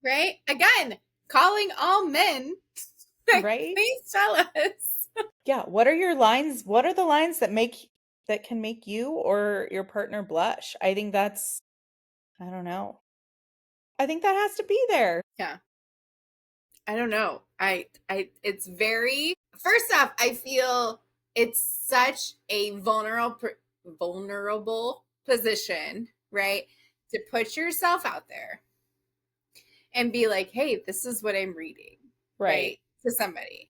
S1: Right? Again, calling all men. Like,
S2: right?
S1: please tell us.
S2: Yeah. What are your lines? What are the lines that can make you or your partner blush? I think that's, I don't know. I think that has to be there.
S1: Yeah. I don't know. It's very, first off, I feel it's such a vulnerable position, right? To put yourself out there and be like, hey, this is what I'm reading, right? To somebody,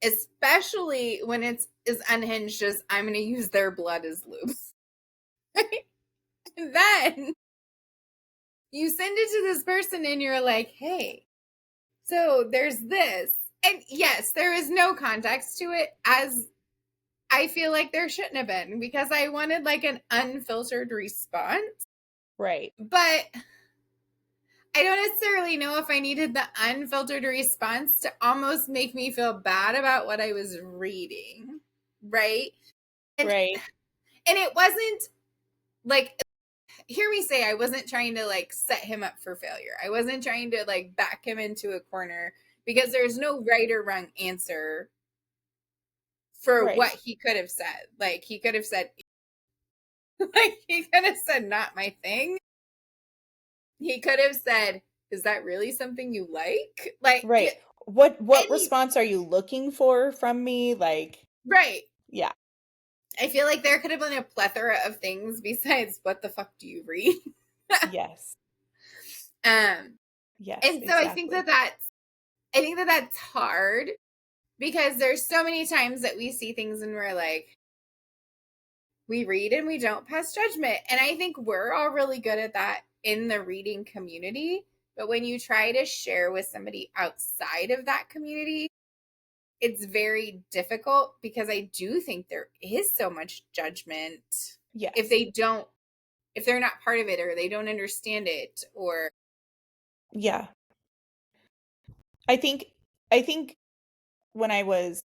S1: especially when it's as unhinged as I'm going to use their blood as lube. Right? And then you send it to this person and you're like, hey, so there's this. And yes, there is no context to it, as I feel like there shouldn't have been, because I wanted like an unfiltered response.
S2: Right.
S1: But I don't necessarily know if I needed the unfiltered response to almost make me feel bad about what I was reading. Right. And,
S2: Right.
S1: and it wasn't like, hear me say, I wasn't trying to like set him up for failure. I wasn't trying to like back him into a corner, because there's no right or wrong answer for
S2: Right.
S1: what he could have said. Like he could have said, like he could have said, not my thing. He could have said, is that really something you like? Like,
S2: Right. What response are you looking for from me? Like,
S1: right.
S2: yeah.
S1: I feel like there could have been a plethora of things besides, what the fuck do you read?
S2: Yes.
S1: Yes. And so
S2: exactly.
S1: I think that that's hard, because there's so many times that we see things and we're like, we read and we don't pass judgment. And I think we're all really good at that in the reading community. But when you try to share with somebody outside of that community, it's very difficult because I do think there is so much judgment if
S2: Yes.
S1: they don't, if they're not part of it or they don't understand it or
S2: Yeah. I think I think when I was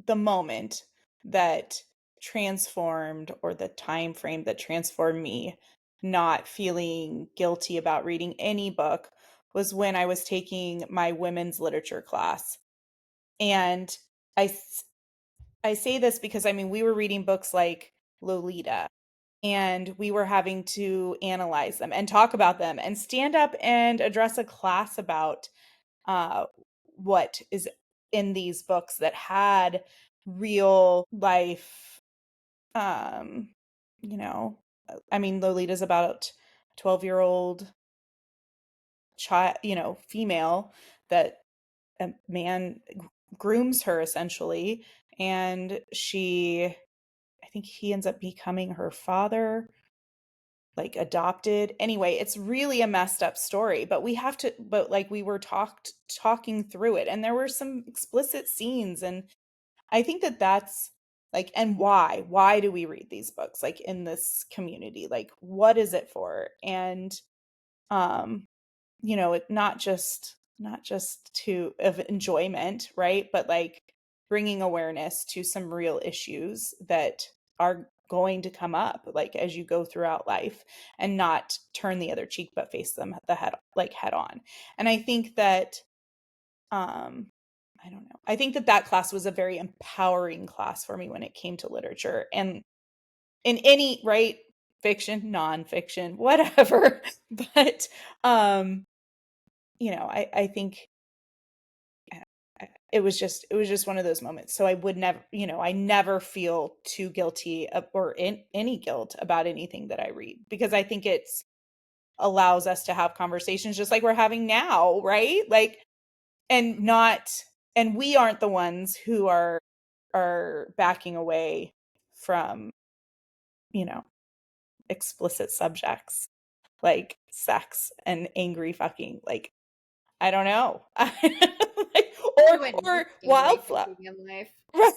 S2: the moment that transformed, or the time frame that transformed me not feeling guilty about reading any book, was when I was taking my women's literature class. And I I say this because I mean we were reading books like Lolita, and we were having to analyze them and talk about them and stand up and address a class about uh, what is in these books that had real life, um, you know, I mean, Lolita's about 12-year-old child, female that a man grooms her essentially. And I think he ends up becoming her father, like adopted. Anyway, it's really a messed up story, but like we were talking through it, and there were some explicit scenes. And I think that that's like, and why do we read these books, like in this community, like what is it for? And um not just to of enjoyment, right? But like bringing awareness to some real issues that are going to come up, like as you go throughout life, and not turn the other cheek but face them head on. And I think that um I don't know, I think that that class was a very empowering class for me when it came to literature, and in any, right, fiction, nonfiction, whatever. But um I think it was just one of those moments. So I would never, I never feel too guilty or in any guilt about anything that I read, because I think it's allows us to have conversations just like we're having now, right? Like, and not, and we aren't the ones who are backing away from, you know, explicit subjects like sex and angry fucking, like, I don't know. Like,
S1: I wouldn't
S2: or
S1: angry
S2: wildflower,
S1: thinking in life.
S2: right?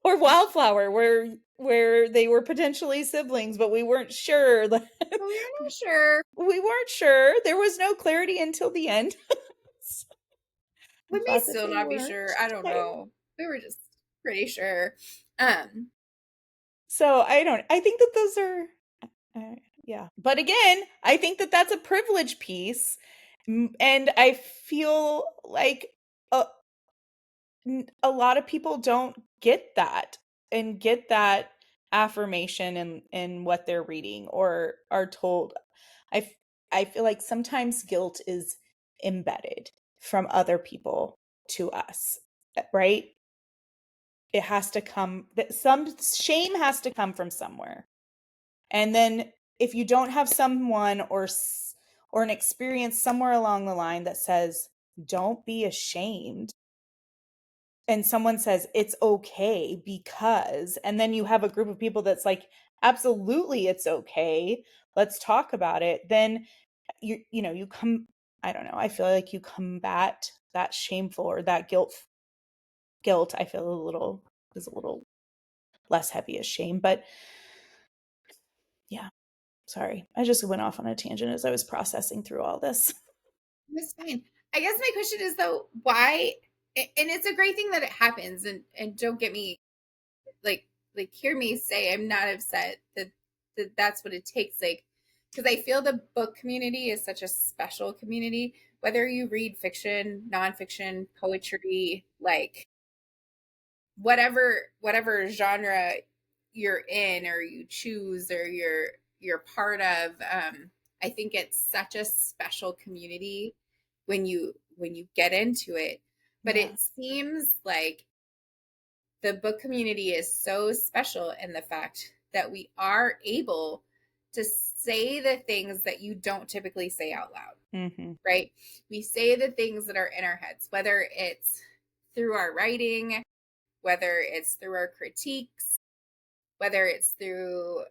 S2: Or wildflower, where they were potentially siblings, but we weren't sure.
S1: But we're not sure.
S2: We weren't sure. There was no clarity until the end. I'm
S1: We may
S2: glad that
S1: still
S2: they
S1: not be
S2: weren't.
S1: sure. I don't know. We were just pretty sure. Um,
S2: So I think that those are, yeah. But again, I think that that's a privilege piece. And I feel like a, a lot of people don't get that, and get that affirmation in what they're reading or are told. I feel like sometimes guilt is embedded from other people to us, right? It has to come, that some shame has to come from somewhere. And then if you don't have someone or an experience somewhere along the line that says don't be ashamed, and someone says it's okay because, and then you have a group of people that's like absolutely it's okay, let's talk about it, then you come, I don't know, I feel like you combat that shameful or that guilt. I feel is a little less heavy as shame. But yeah, sorry, I just went off on a tangent as I was processing through all this.
S1: it's fine. I guess my question is though, why? And it's a great thing that it happens. And don't get me hear me say I'm not upset that that's what it takes. Like, because I feel the book community is such a special community. Whether you read fiction, nonfiction, poetry, like whatever genre you're in or you choose or you're part of, I think it's such a special community when you get into it. But
S2: Yeah.
S1: it seems like the book community is so special in the fact that we are able to say the things that you don't typically say out loud,
S2: Hmm.
S1: right? We say the things that are in our heads, whether it's through our writing, whether it's through our critiques, whether it's through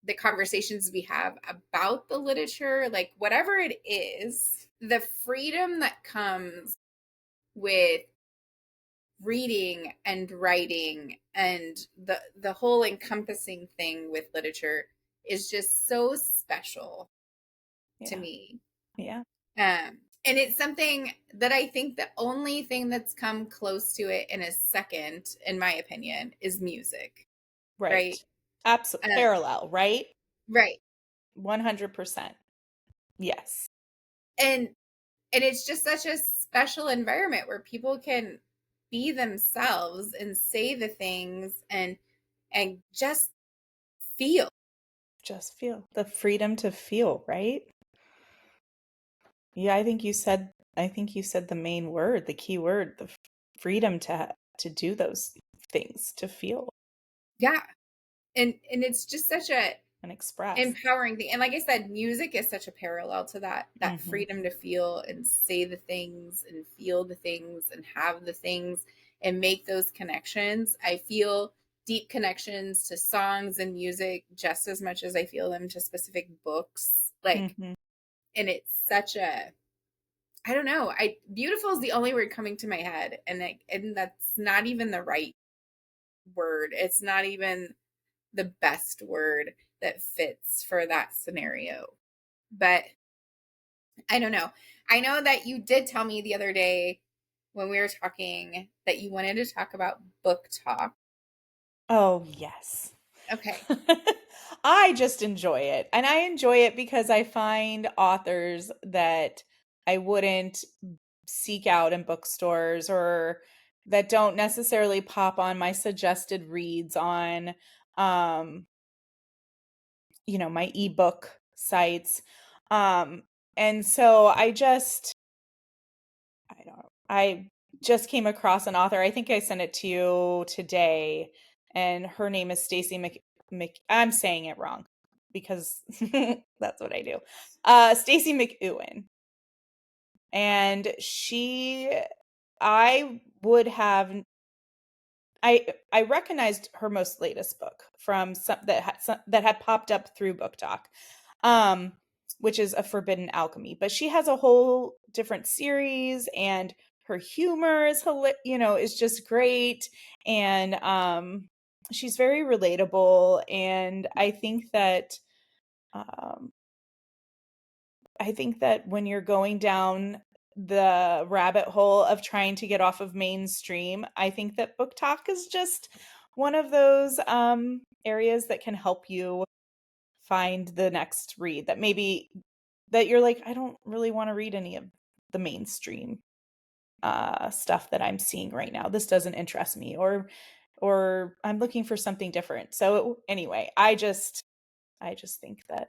S1: the conversations we have about the literature, like whatever it is, the freedom that comes with reading and writing and the whole encompassing thing with literature is just so special to
S2: Yeah.
S1: me.
S2: Yeah.
S1: And it's something that I think the only thing that's come close to it in a second, in my opinion, is music, right?
S2: Right. Absolutely.
S1: Uh,
S2: Parallel, right?
S1: right.
S2: 100%. Yes.
S1: And it's just such a special environment where people can be themselves and say the things and just feel.
S2: Just feel the freedom to feel, right? Yeah, I think you said the main word, the key word, the freedom to do those things, to feel
S1: Yeah. And it's just such a
S2: and express.
S1: empowering thing. And like I said, music is such a parallel to that
S2: Hmm.
S1: freedom to feel and say the things and feel the things and have the things and make those connections. I feel deep connections to songs and music just as much as I feel them to specific books. Like,
S2: Hmm.
S1: and it's such a, I don't know. I beautiful is the only word coming to my head, and that's not even the right word. It's not even the best word that fits for that scenario. But I don't know. I know that you did tell me the other day when we were talking that you wanted to talk about book talk.
S2: Oh, yes.
S1: Okay.
S2: I just enjoy it. And I enjoy it because I find authors that I wouldn't seek out in bookstores or that don't necessarily pop on my suggested reads on um my ebook sites. Um and so I don't know. I just came across an author. I think I sent it to you today, and her name is Stacy I'm saying it wrong because that's what I do. Stacy McEwen. And I would have I recognized her most latest book from that had popped up through Book Talk, um, which is A Forbidden Alchemy. But she has a whole different series, and her humor is just great, and she's very relatable. And um, I think that when you're going down the rabbit hole of trying to get off of mainstream, I think that book talk is just one of those areas that can help you find the next read that you're like, I don't really want to read any of the mainstream stuff that I'm seeing right now. This doesn't interest me, or I'm looking for something different. So anyway, I just think that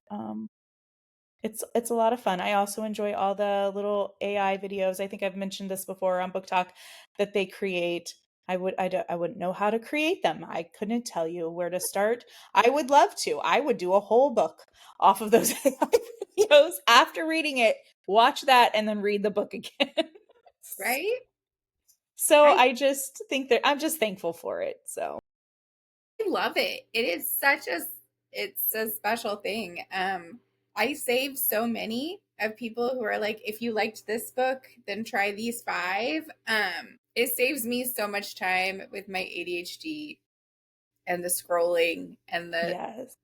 S2: it's a lot of fun. I also enjoy all the little AI videos. I think I've mentioned this before on Book Talk that they create. I wouldn't know how to create them. I couldn't tell you where to start. I would love to. I would do a whole book off of those AI videos after reading it. Watch that and then read the book again.
S1: Right?
S2: So
S1: I
S2: I just think that I'm just thankful for it. So
S1: love it. It is such a it's a special thing. I save so many of people who are like, if you liked this book, then try these five. It saves me so much time with my ADHD and the scrolling and the
S2: yes.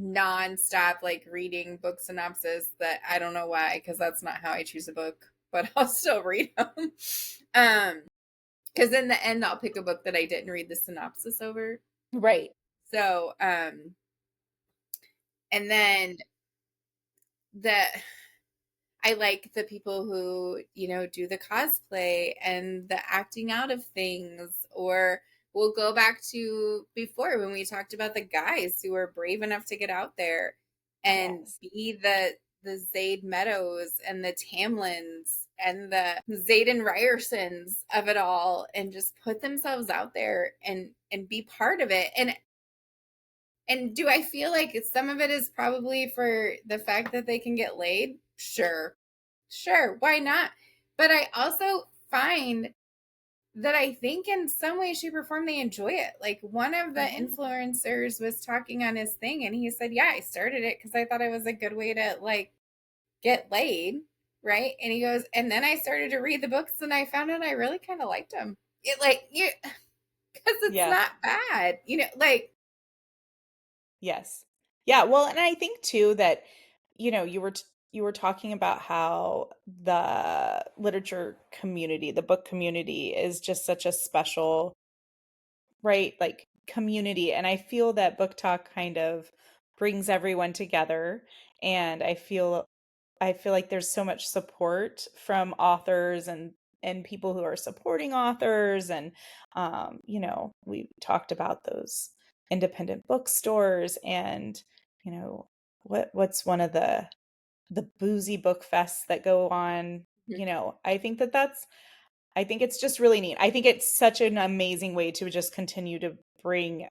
S1: nonstop like reading book synopsis that I don't know why, because that's not how I choose a book, but I'll still read them. Because in the end, I'll pick a book that I didn't read the synopsis over.
S2: Right.
S1: So, and then the I like the people who, do the cosplay and the acting out of things, or we'll go back to before when we talked about the guys who were brave enough to get out there and
S2: Yes.
S1: be the Zaid Meadows and the Tamlins and the Zayden Ryersons of it all and just put themselves out there and be part of it. And do I feel like some of it is probably for the fact that they can get laid? Sure. Sure, why not? But I also find that I think in some way, shape, or form they enjoy it. Like one of the
S2: Yeah.
S1: influencers was talking on his thing and he said, yeah, I started it because I thought it was a good way to like get laid. Right. And he goes, and then I started to read the books and I found out I really kind of liked them. It like you because it's
S2: Yeah.
S1: not bad, like
S2: Yes. Yeah, well, and I think too that, you were talking about how the literature community, the book community is just such a special, right, like community. And I feel that book talk kind of brings everyone together. And I feel like there's so much support from authors and people who are supporting authors and we talked about those independent bookstores and what's one of the boozy book fests that go on. I think it's just really neat. I think it's such an amazing way to just continue to bring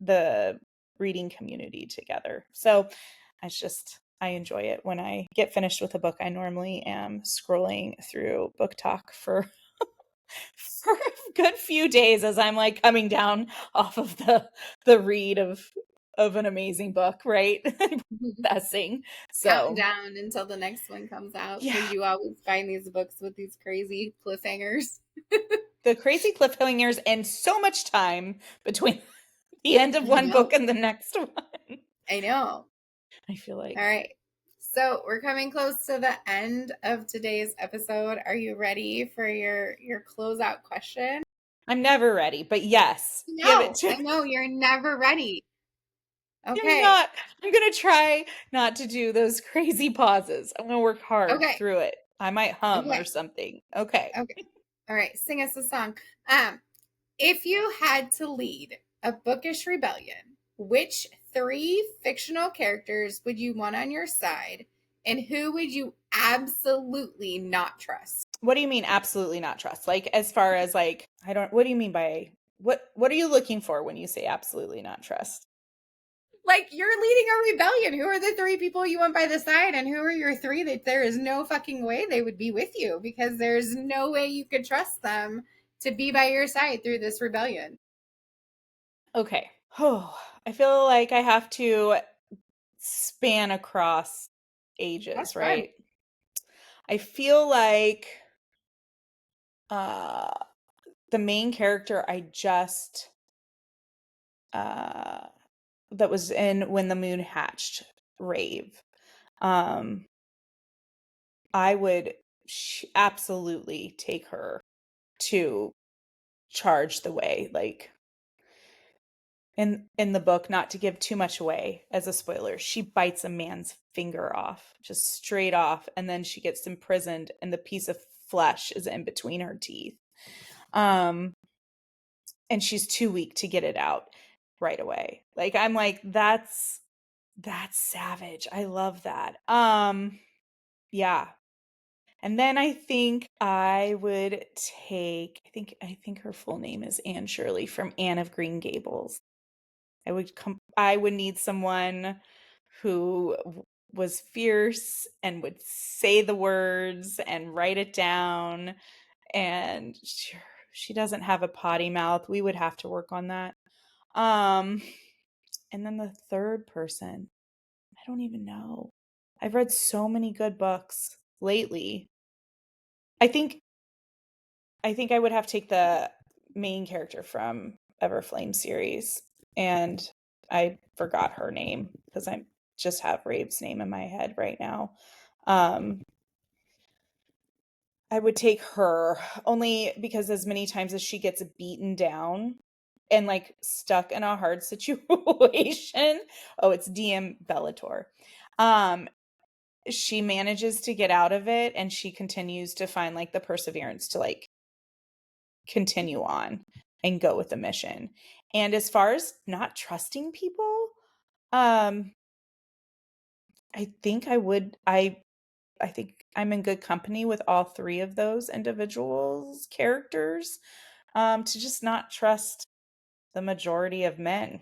S2: the reading community together. So I enjoy it. When I get finished with a book, I normally am scrolling through book talk for for a good few days as I'm like coming down off of the read of an amazing book, right? Confessing.
S1: counting
S2: So
S1: down until the next one comes out
S2: yeah,
S1: because you always find these books with these crazy cliffhangers.
S2: the crazy cliffhangers and so much time between the end of
S1: I
S2: one book
S1: know.
S2: and the next one.
S1: I know.
S2: I feel
S1: All
S2: like
S1: right. So we're coming close to the end of today's episode. Are you ready for your closeout question?
S2: I'm never ready, but yes, give it
S1: No,
S2: to
S1: I know you're never ready.
S2: I'm
S1: Okay.
S2: not I'm gonna try not to do those crazy pauses. I'm gonna work hard
S1: Okay.
S2: through it. I might hum or
S1: Okay.
S2: something. Okay.
S1: Okay. All right. Sing us a song. Um, if you had to lead a bookish rebellion, which three fictional characters would you want on your side, and who would you absolutely not trust?
S2: What do you mean absolutely not trust? Like as far as like I don't what do you mean by what are you looking for when you say absolutely not trust?
S1: Like you're leading a rebellion. Who are the three people you want by the side, and who are your three that there is no fucking way they would be with you because there's no way you could trust them to be by your side through this rebellion?
S2: Okay. Oh, I feel like I have to span across
S1: That's
S2: ages,
S1: fun.
S2: right? I feel like uh the main character I just uh that was in When the Moon Hatched, Rave. Um I would absolutely take her to charge the way, like in the book, not to give too much away as a spoiler, she bites a man's finger off, just straight off, and then she gets imprisoned and the piece of flesh is in between her teeth. Um and she's too weak to get it out right away. Like I'm like that's savage. I love that. Yeah. And then I think I would take I think her full name is Anne Shirley from Anne of Green Gables. I would need someone who was fierce and would say the words and write it down and she doesn't have a potty mouth. We would have to work on that. Um and then the third person, I don't even know. I've read so many good books lately. I think I think I would have to take the main character from Everflame series, and I forgot her name because I just have Rave's name in my head right now. Um, I would take her only because as many times as she gets beaten down and like stuck in a hard situation, oh, it's DM Bellator. Um, she manages to get out of it and she continues to find like the perseverance to like continue on and go with the mission. And as far as not trusting people, um I think I think I'm in good company with all three of those individuals characters, to just not trust the majority of men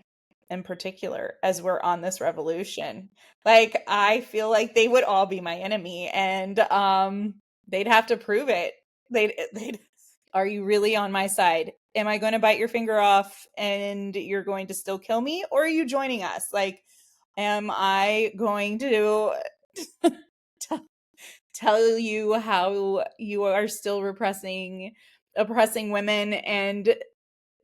S2: in particular as we're on this revolution. Like I feel like they would all be my enemy and they'd have to prove it. They'd Are you really on my side? Am I going to bite your finger off and you're going to still kill me? Or are you joining us? Like, am I going to tell you how you are still oppressing women and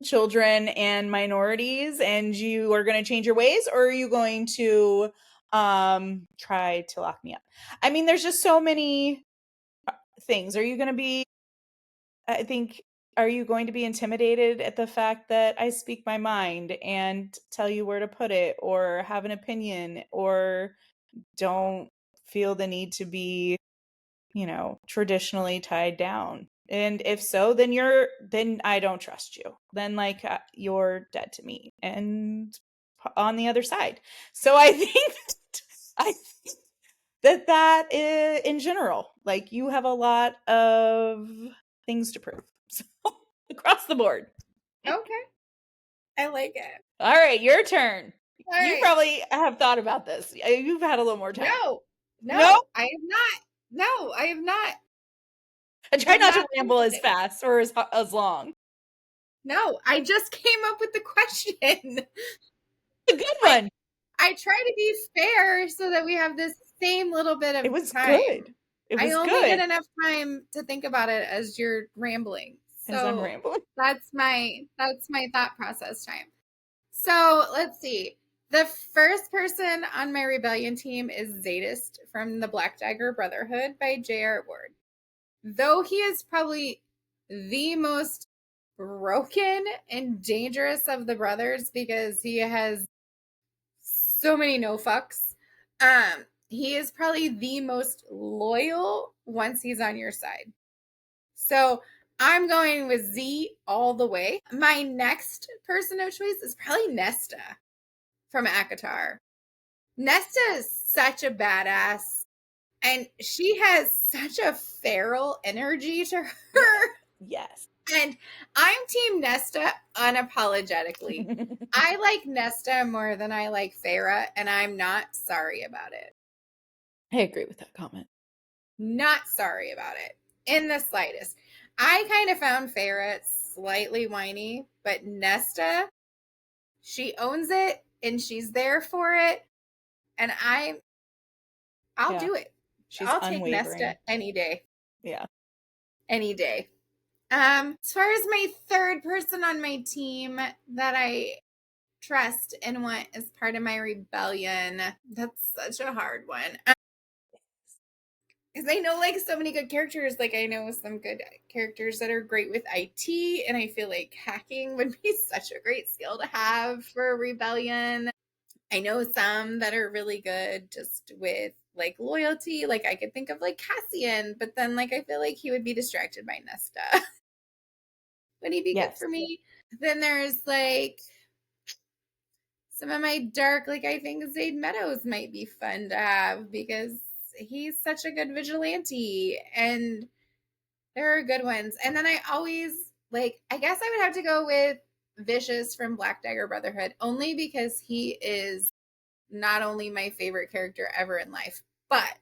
S2: children and minorities, and you are going to change your ways? Or are you going to try to lock me up? I mean, there's just so many things. Are you going to be, I think, are you going to be intimidated at the fact that I speak my mind and tell you where to put it, or have an opinion, or don't feel the need to be, traditionally tied down? And if so, then I don't trust you. Then, like, you're dead to me and on the other side. So I think I think that in general, like, you have a lot of things to prove. So across the board.
S1: Okay. I like it.
S2: All right, your turn.
S1: All
S2: You
S1: right.
S2: probably have thought about this. You've had a little more time.
S1: No,
S2: No,
S1: no, I have not. No, I have not.
S2: I
S1: I
S2: try
S1: have
S2: not to
S1: not thought
S2: ramble
S1: about
S2: as
S1: this.
S2: fast or as long.
S1: No, I just came up with the question.
S2: A good
S1: I
S2: one.
S1: I try to be fair so that we have this same little bit
S2: It
S1: of
S2: was
S1: time.
S2: good. It
S1: I
S2: was
S1: only get
S2: good
S1: enough time to think about it as you're rambling.
S2: as I'm
S1: So
S2: rambling.
S1: that's my thought process time. So let's see. The first person on my rebellion team is Zadist from the Black Dagger Brotherhood by J.R. Ward. Though he is probably the most broken and dangerous of the brothers because he has so many no fucks. He is probably the most loyal once he's on your side. So I'm going with Z all the way. My next person of choice is probably Nesta from Akatar. Nesta is such a badass, and she has such a feral energy to her.
S2: Yes.
S1: And I'm Team Nesta unapologetically. I like Nesta more than I like Farah, and I'm not sorry about it.
S2: I agree with that comment.
S1: Not sorry about it in the slightest. I kind of found Farah slightly whiny, but Nesta, she owns it and she's there for it. And I'll
S2: Yeah.
S1: do it.
S2: She's
S1: I'll take Nesta
S2: unwavering.
S1: any day.
S2: Yeah.
S1: Any day. As far as my third person on my team that I trust and want as part of my rebellion, that's such a hard one. Because I know like so many good characters. Like I know some good characters that are great with IT, and I feel like hacking would be such a great skill to have for a rebellion. I know some that are really good just with like loyalty. Like I could think of like Cassian, but then like I feel like he would be distracted by Nesta. Would he be good
S2: Yes.
S1: for me? Then there's like some of my dark, like I think Zayd Meadows might be fun to have because he's such a good vigilante and there are good ones. And then I always like, I guess I would have to go with Vicious from Black Dagger Brotherhood only because he is not only my favorite character ever in life, but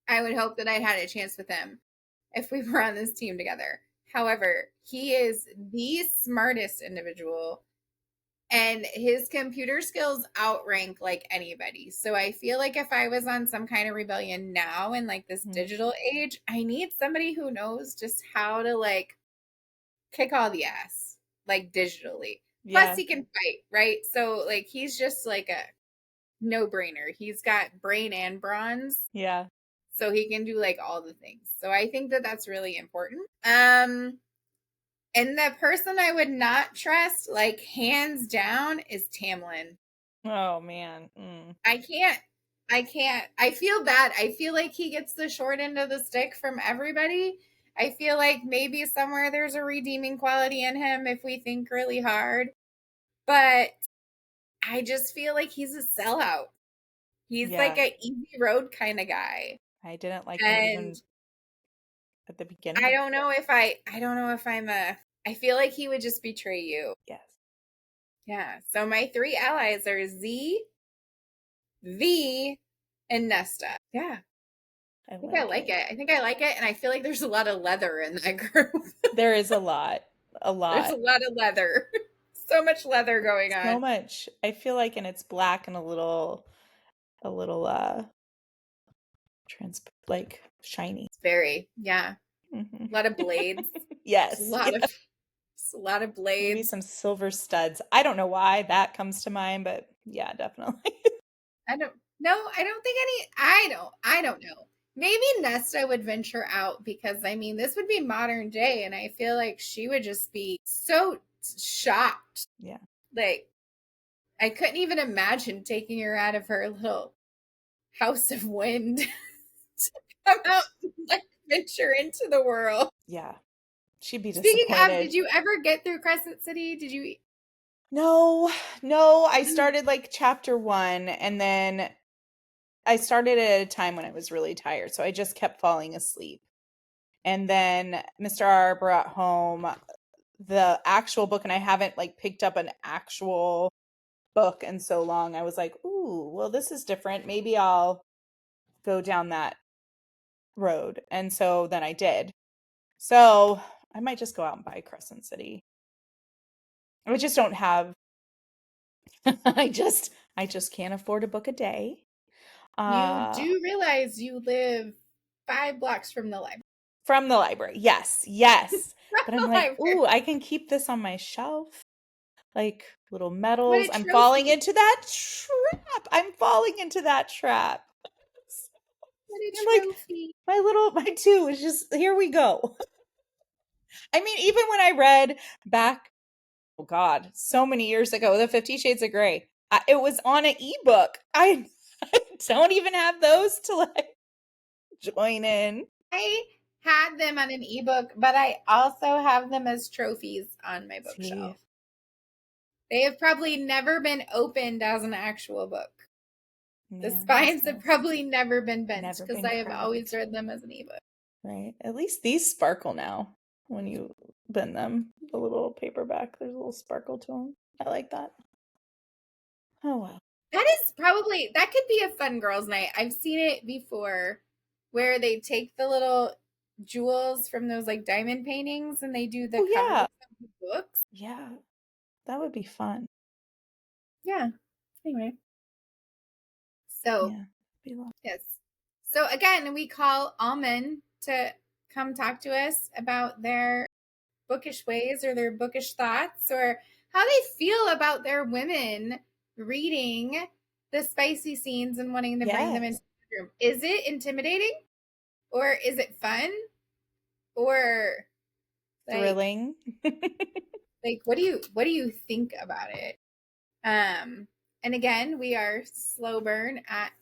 S1: I would hope that I had a chance with him if we were on this team together. However, he is the smartest individual and his computer skills outrank like anybody. So I feel like if I was on some kind of rebellion now in like this
S2: Mhm.
S1: digital age, I need somebody who knows just how to like kick all the ass like digitally. Plus
S2: Yeah.
S1: he can fight, right? So like he's just like a no-brainer. He's got brain and bronze,
S2: Yeah.
S1: so he can do like all the things. So I think that that's really important. And the person I would not trust, like hands down, is Tamlin.
S2: Oh man. Mm.
S1: I can't. I can't. I feel bad. I feel like he gets the short end of the stick from everybody. I feel like maybe somewhere there's a redeeming quality in him if we think really hard. But I just feel like he's a sellout. He's like
S2: Yeah.
S1: a easy road kind of guy.
S2: I didn't like him
S1: And
S2: even at the
S1: I
S2: beginning.
S1: don't know if I don't know if I'm a I feel like he would just betray you.
S2: Yes.
S1: Yeah. So my three allies are Z, V, and Nesta. Yeah.
S2: I
S1: think I
S2: like
S1: like
S2: it.
S1: it. I think I like it, and I feel like there's a lot of leather in that group.
S2: There is a lot. A
S1: There's a
S2: lot.
S1: lot of leather. So much leather going
S2: So
S1: on.
S2: much. I feel like, and it's black and a little like shiny.
S1: It's very, yeah,
S2: Hmm.
S1: a lot of blades. It's a
S2: Yes.
S1: lot
S2: Yeah.
S1: of, it's a lot of
S2: Maybe
S1: blades.
S2: some silver studs. I don't know why that comes to mind, but yeah, definitely.
S1: I don't, no, I don't think any, I don't know. Maybe Nesta would venture out because I mean, this would be modern day, and I feel like she would just be so shocked.
S2: Yeah.
S1: Like, I couldn't even imagine taking her out of her little house of wind to come out and like venture into the world.
S2: Yeah. She'd be
S1: Speaking of,
S2: disappointed.
S1: did you ever get through Crescent City? Did you?
S2: No, no, I started like chapter 1 and then I started at a time when I was really tired, so I just kept falling asleep. And then Mr. R brought home the actual book and I haven't like picked up an actual book in so long. I was like, "Ooh, well this is different. Maybe I'll go down that road." And so then I did. So, I might just go out and buy Crescent City. I just don't have I just can't afford a book a day.
S1: You
S2: Uh
S1: do realize you live 5 blocks from the library.
S2: from the library. Yes. Yes.
S1: From
S2: But I'm
S1: the
S2: like,
S1: library.
S2: "Ooh, I can keep this on my shelf." Like little
S1: What
S2: medals.
S1: a
S2: I'm falling
S1: trophy.
S2: into that trap. I'm falling into that trap.
S1: What a
S2: I'm like,
S1: trophy.
S2: my two is just, here we go. I mean, even when I read back, oh God, so many years ago, the 50 Shades of Grey, it was on an ebook. I don't even have those to like join in.
S1: I had them on an ebook, but I also have them as trophies on my
S2: See,
S1: bookshelf. They have probably never been opened as an actual book. The
S2: man, these
S1: spines have
S2: must
S1: probably never been bent
S2: never
S1: because
S2: been
S1: I have always
S2: cracked.
S1: read them as an ebook.
S2: Right. At least these sparkle now when you bend them. The little paperback, there's a little sparkle to them. I like that. Oh well.
S1: That is probably that could be a fun girls' night. I've seen it before where they take the little jewels from those like diamond paintings and they do the
S2: Oh
S1: covers
S2: yeah.
S1: of the books.
S2: Yeah. That would be fun.
S1: Yeah. Anyway. So
S2: Yeah. Be long.
S1: yes. So again, we call all men to come talk to us about their bookish ways or their bookish thoughts or how they feel about their women reading the spicy scenes and wanting to bring them into
S2: Yes.
S1: the room. Is it intimidating or is it fun or like
S2: Thrilling.
S1: what do you think about it? And again, we are Slowburn at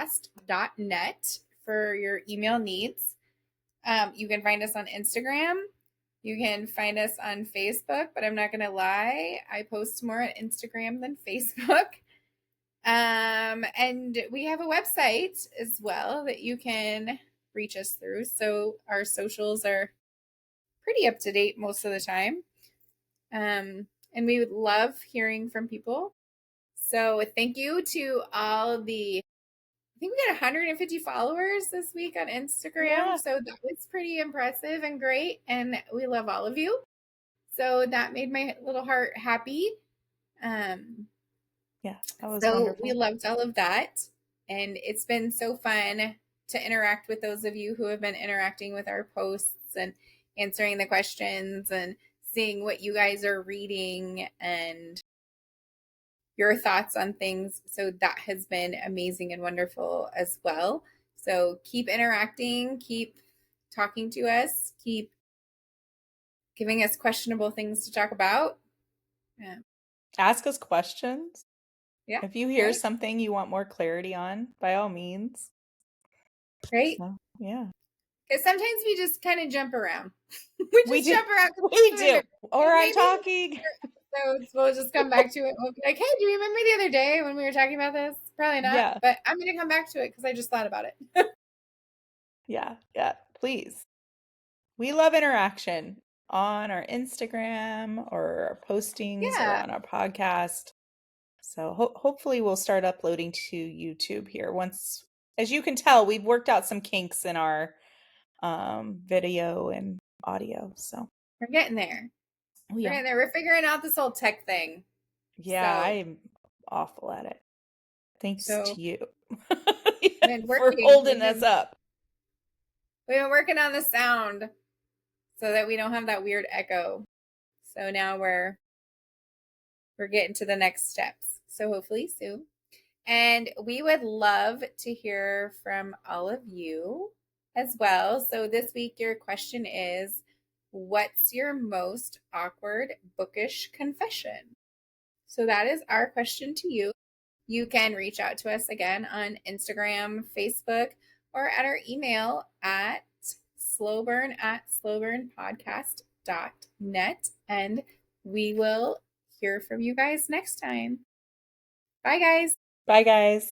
S1: slowburnpodcast.net for your email needs. You can find us on Instagram. You can find us on Facebook, but I'm not going to lie, I post more on Instagram than Facebook. And we have a website as well that you can reach us through. So our socials are pretty up to date most of the time. And we would love hearing from people. So thank you to all the I think we got 150 followers this week on Instagram.
S2: Yeah.
S1: So that was pretty impressive and great. And we love all of you. So that made my little heart happy. Um,
S2: Yeah. That was
S1: so we
S2: wonderful.
S1: loved all of that. And it's been so fun to interact with those of you who have been interacting with our posts and answering the questions and seeing what you guys are reading and your thoughts on things. So that has been amazing and wonderful as well. So keep interacting, keep talking to us, keep giving us questionable things to talk about. Yeah.
S2: Ask us questions.
S1: Yeah.
S2: If you hear
S1: Right.
S2: something you want more clarity on, by all means.
S1: Right.
S2: So, yeah.
S1: Because sometimes we just kind of jump around. We
S2: We
S1: just
S2: do.
S1: jump around
S2: We
S1: and
S2: do. Or I'm
S1: maybe
S2: talking.
S1: episodes we'll just come back to it. We'll be like, hey, do you remember the other day when we were talking about this? Probably not,
S2: Yeah.
S1: but I'm going to come back to it because I just thought about it.
S2: Yeah. Yeah. Please. We love interaction on our Instagram or our postings or
S1: Yeah.
S2: on our podcast. So hopefully we'll start uploading to YouTube here once As you can tell, we've worked out some kinks in our video and audio. So
S1: We're getting there.
S2: we
S1: We're
S2: are.
S1: getting there. We're figuring out this whole tech thing.
S2: Yeah,
S1: So,
S2: I'm awful at it. Thanks
S1: so
S2: to you
S1: we've been
S2: for
S1: working.
S2: holding us up.
S1: We've been working on the sound so that we don't have that weird echo. So now we're getting to the next steps. So hopefully soon. And we would love to hear from all of you as well. So this week, your question is, what's your most awkward bookish confession? So that is our question to you. You can reach out to us again on Instagram, Facebook, or at our email at slowburn@slowburnpodcast.net. And we will hear from you guys next time. Bye, guys.
S2: Bye, guys.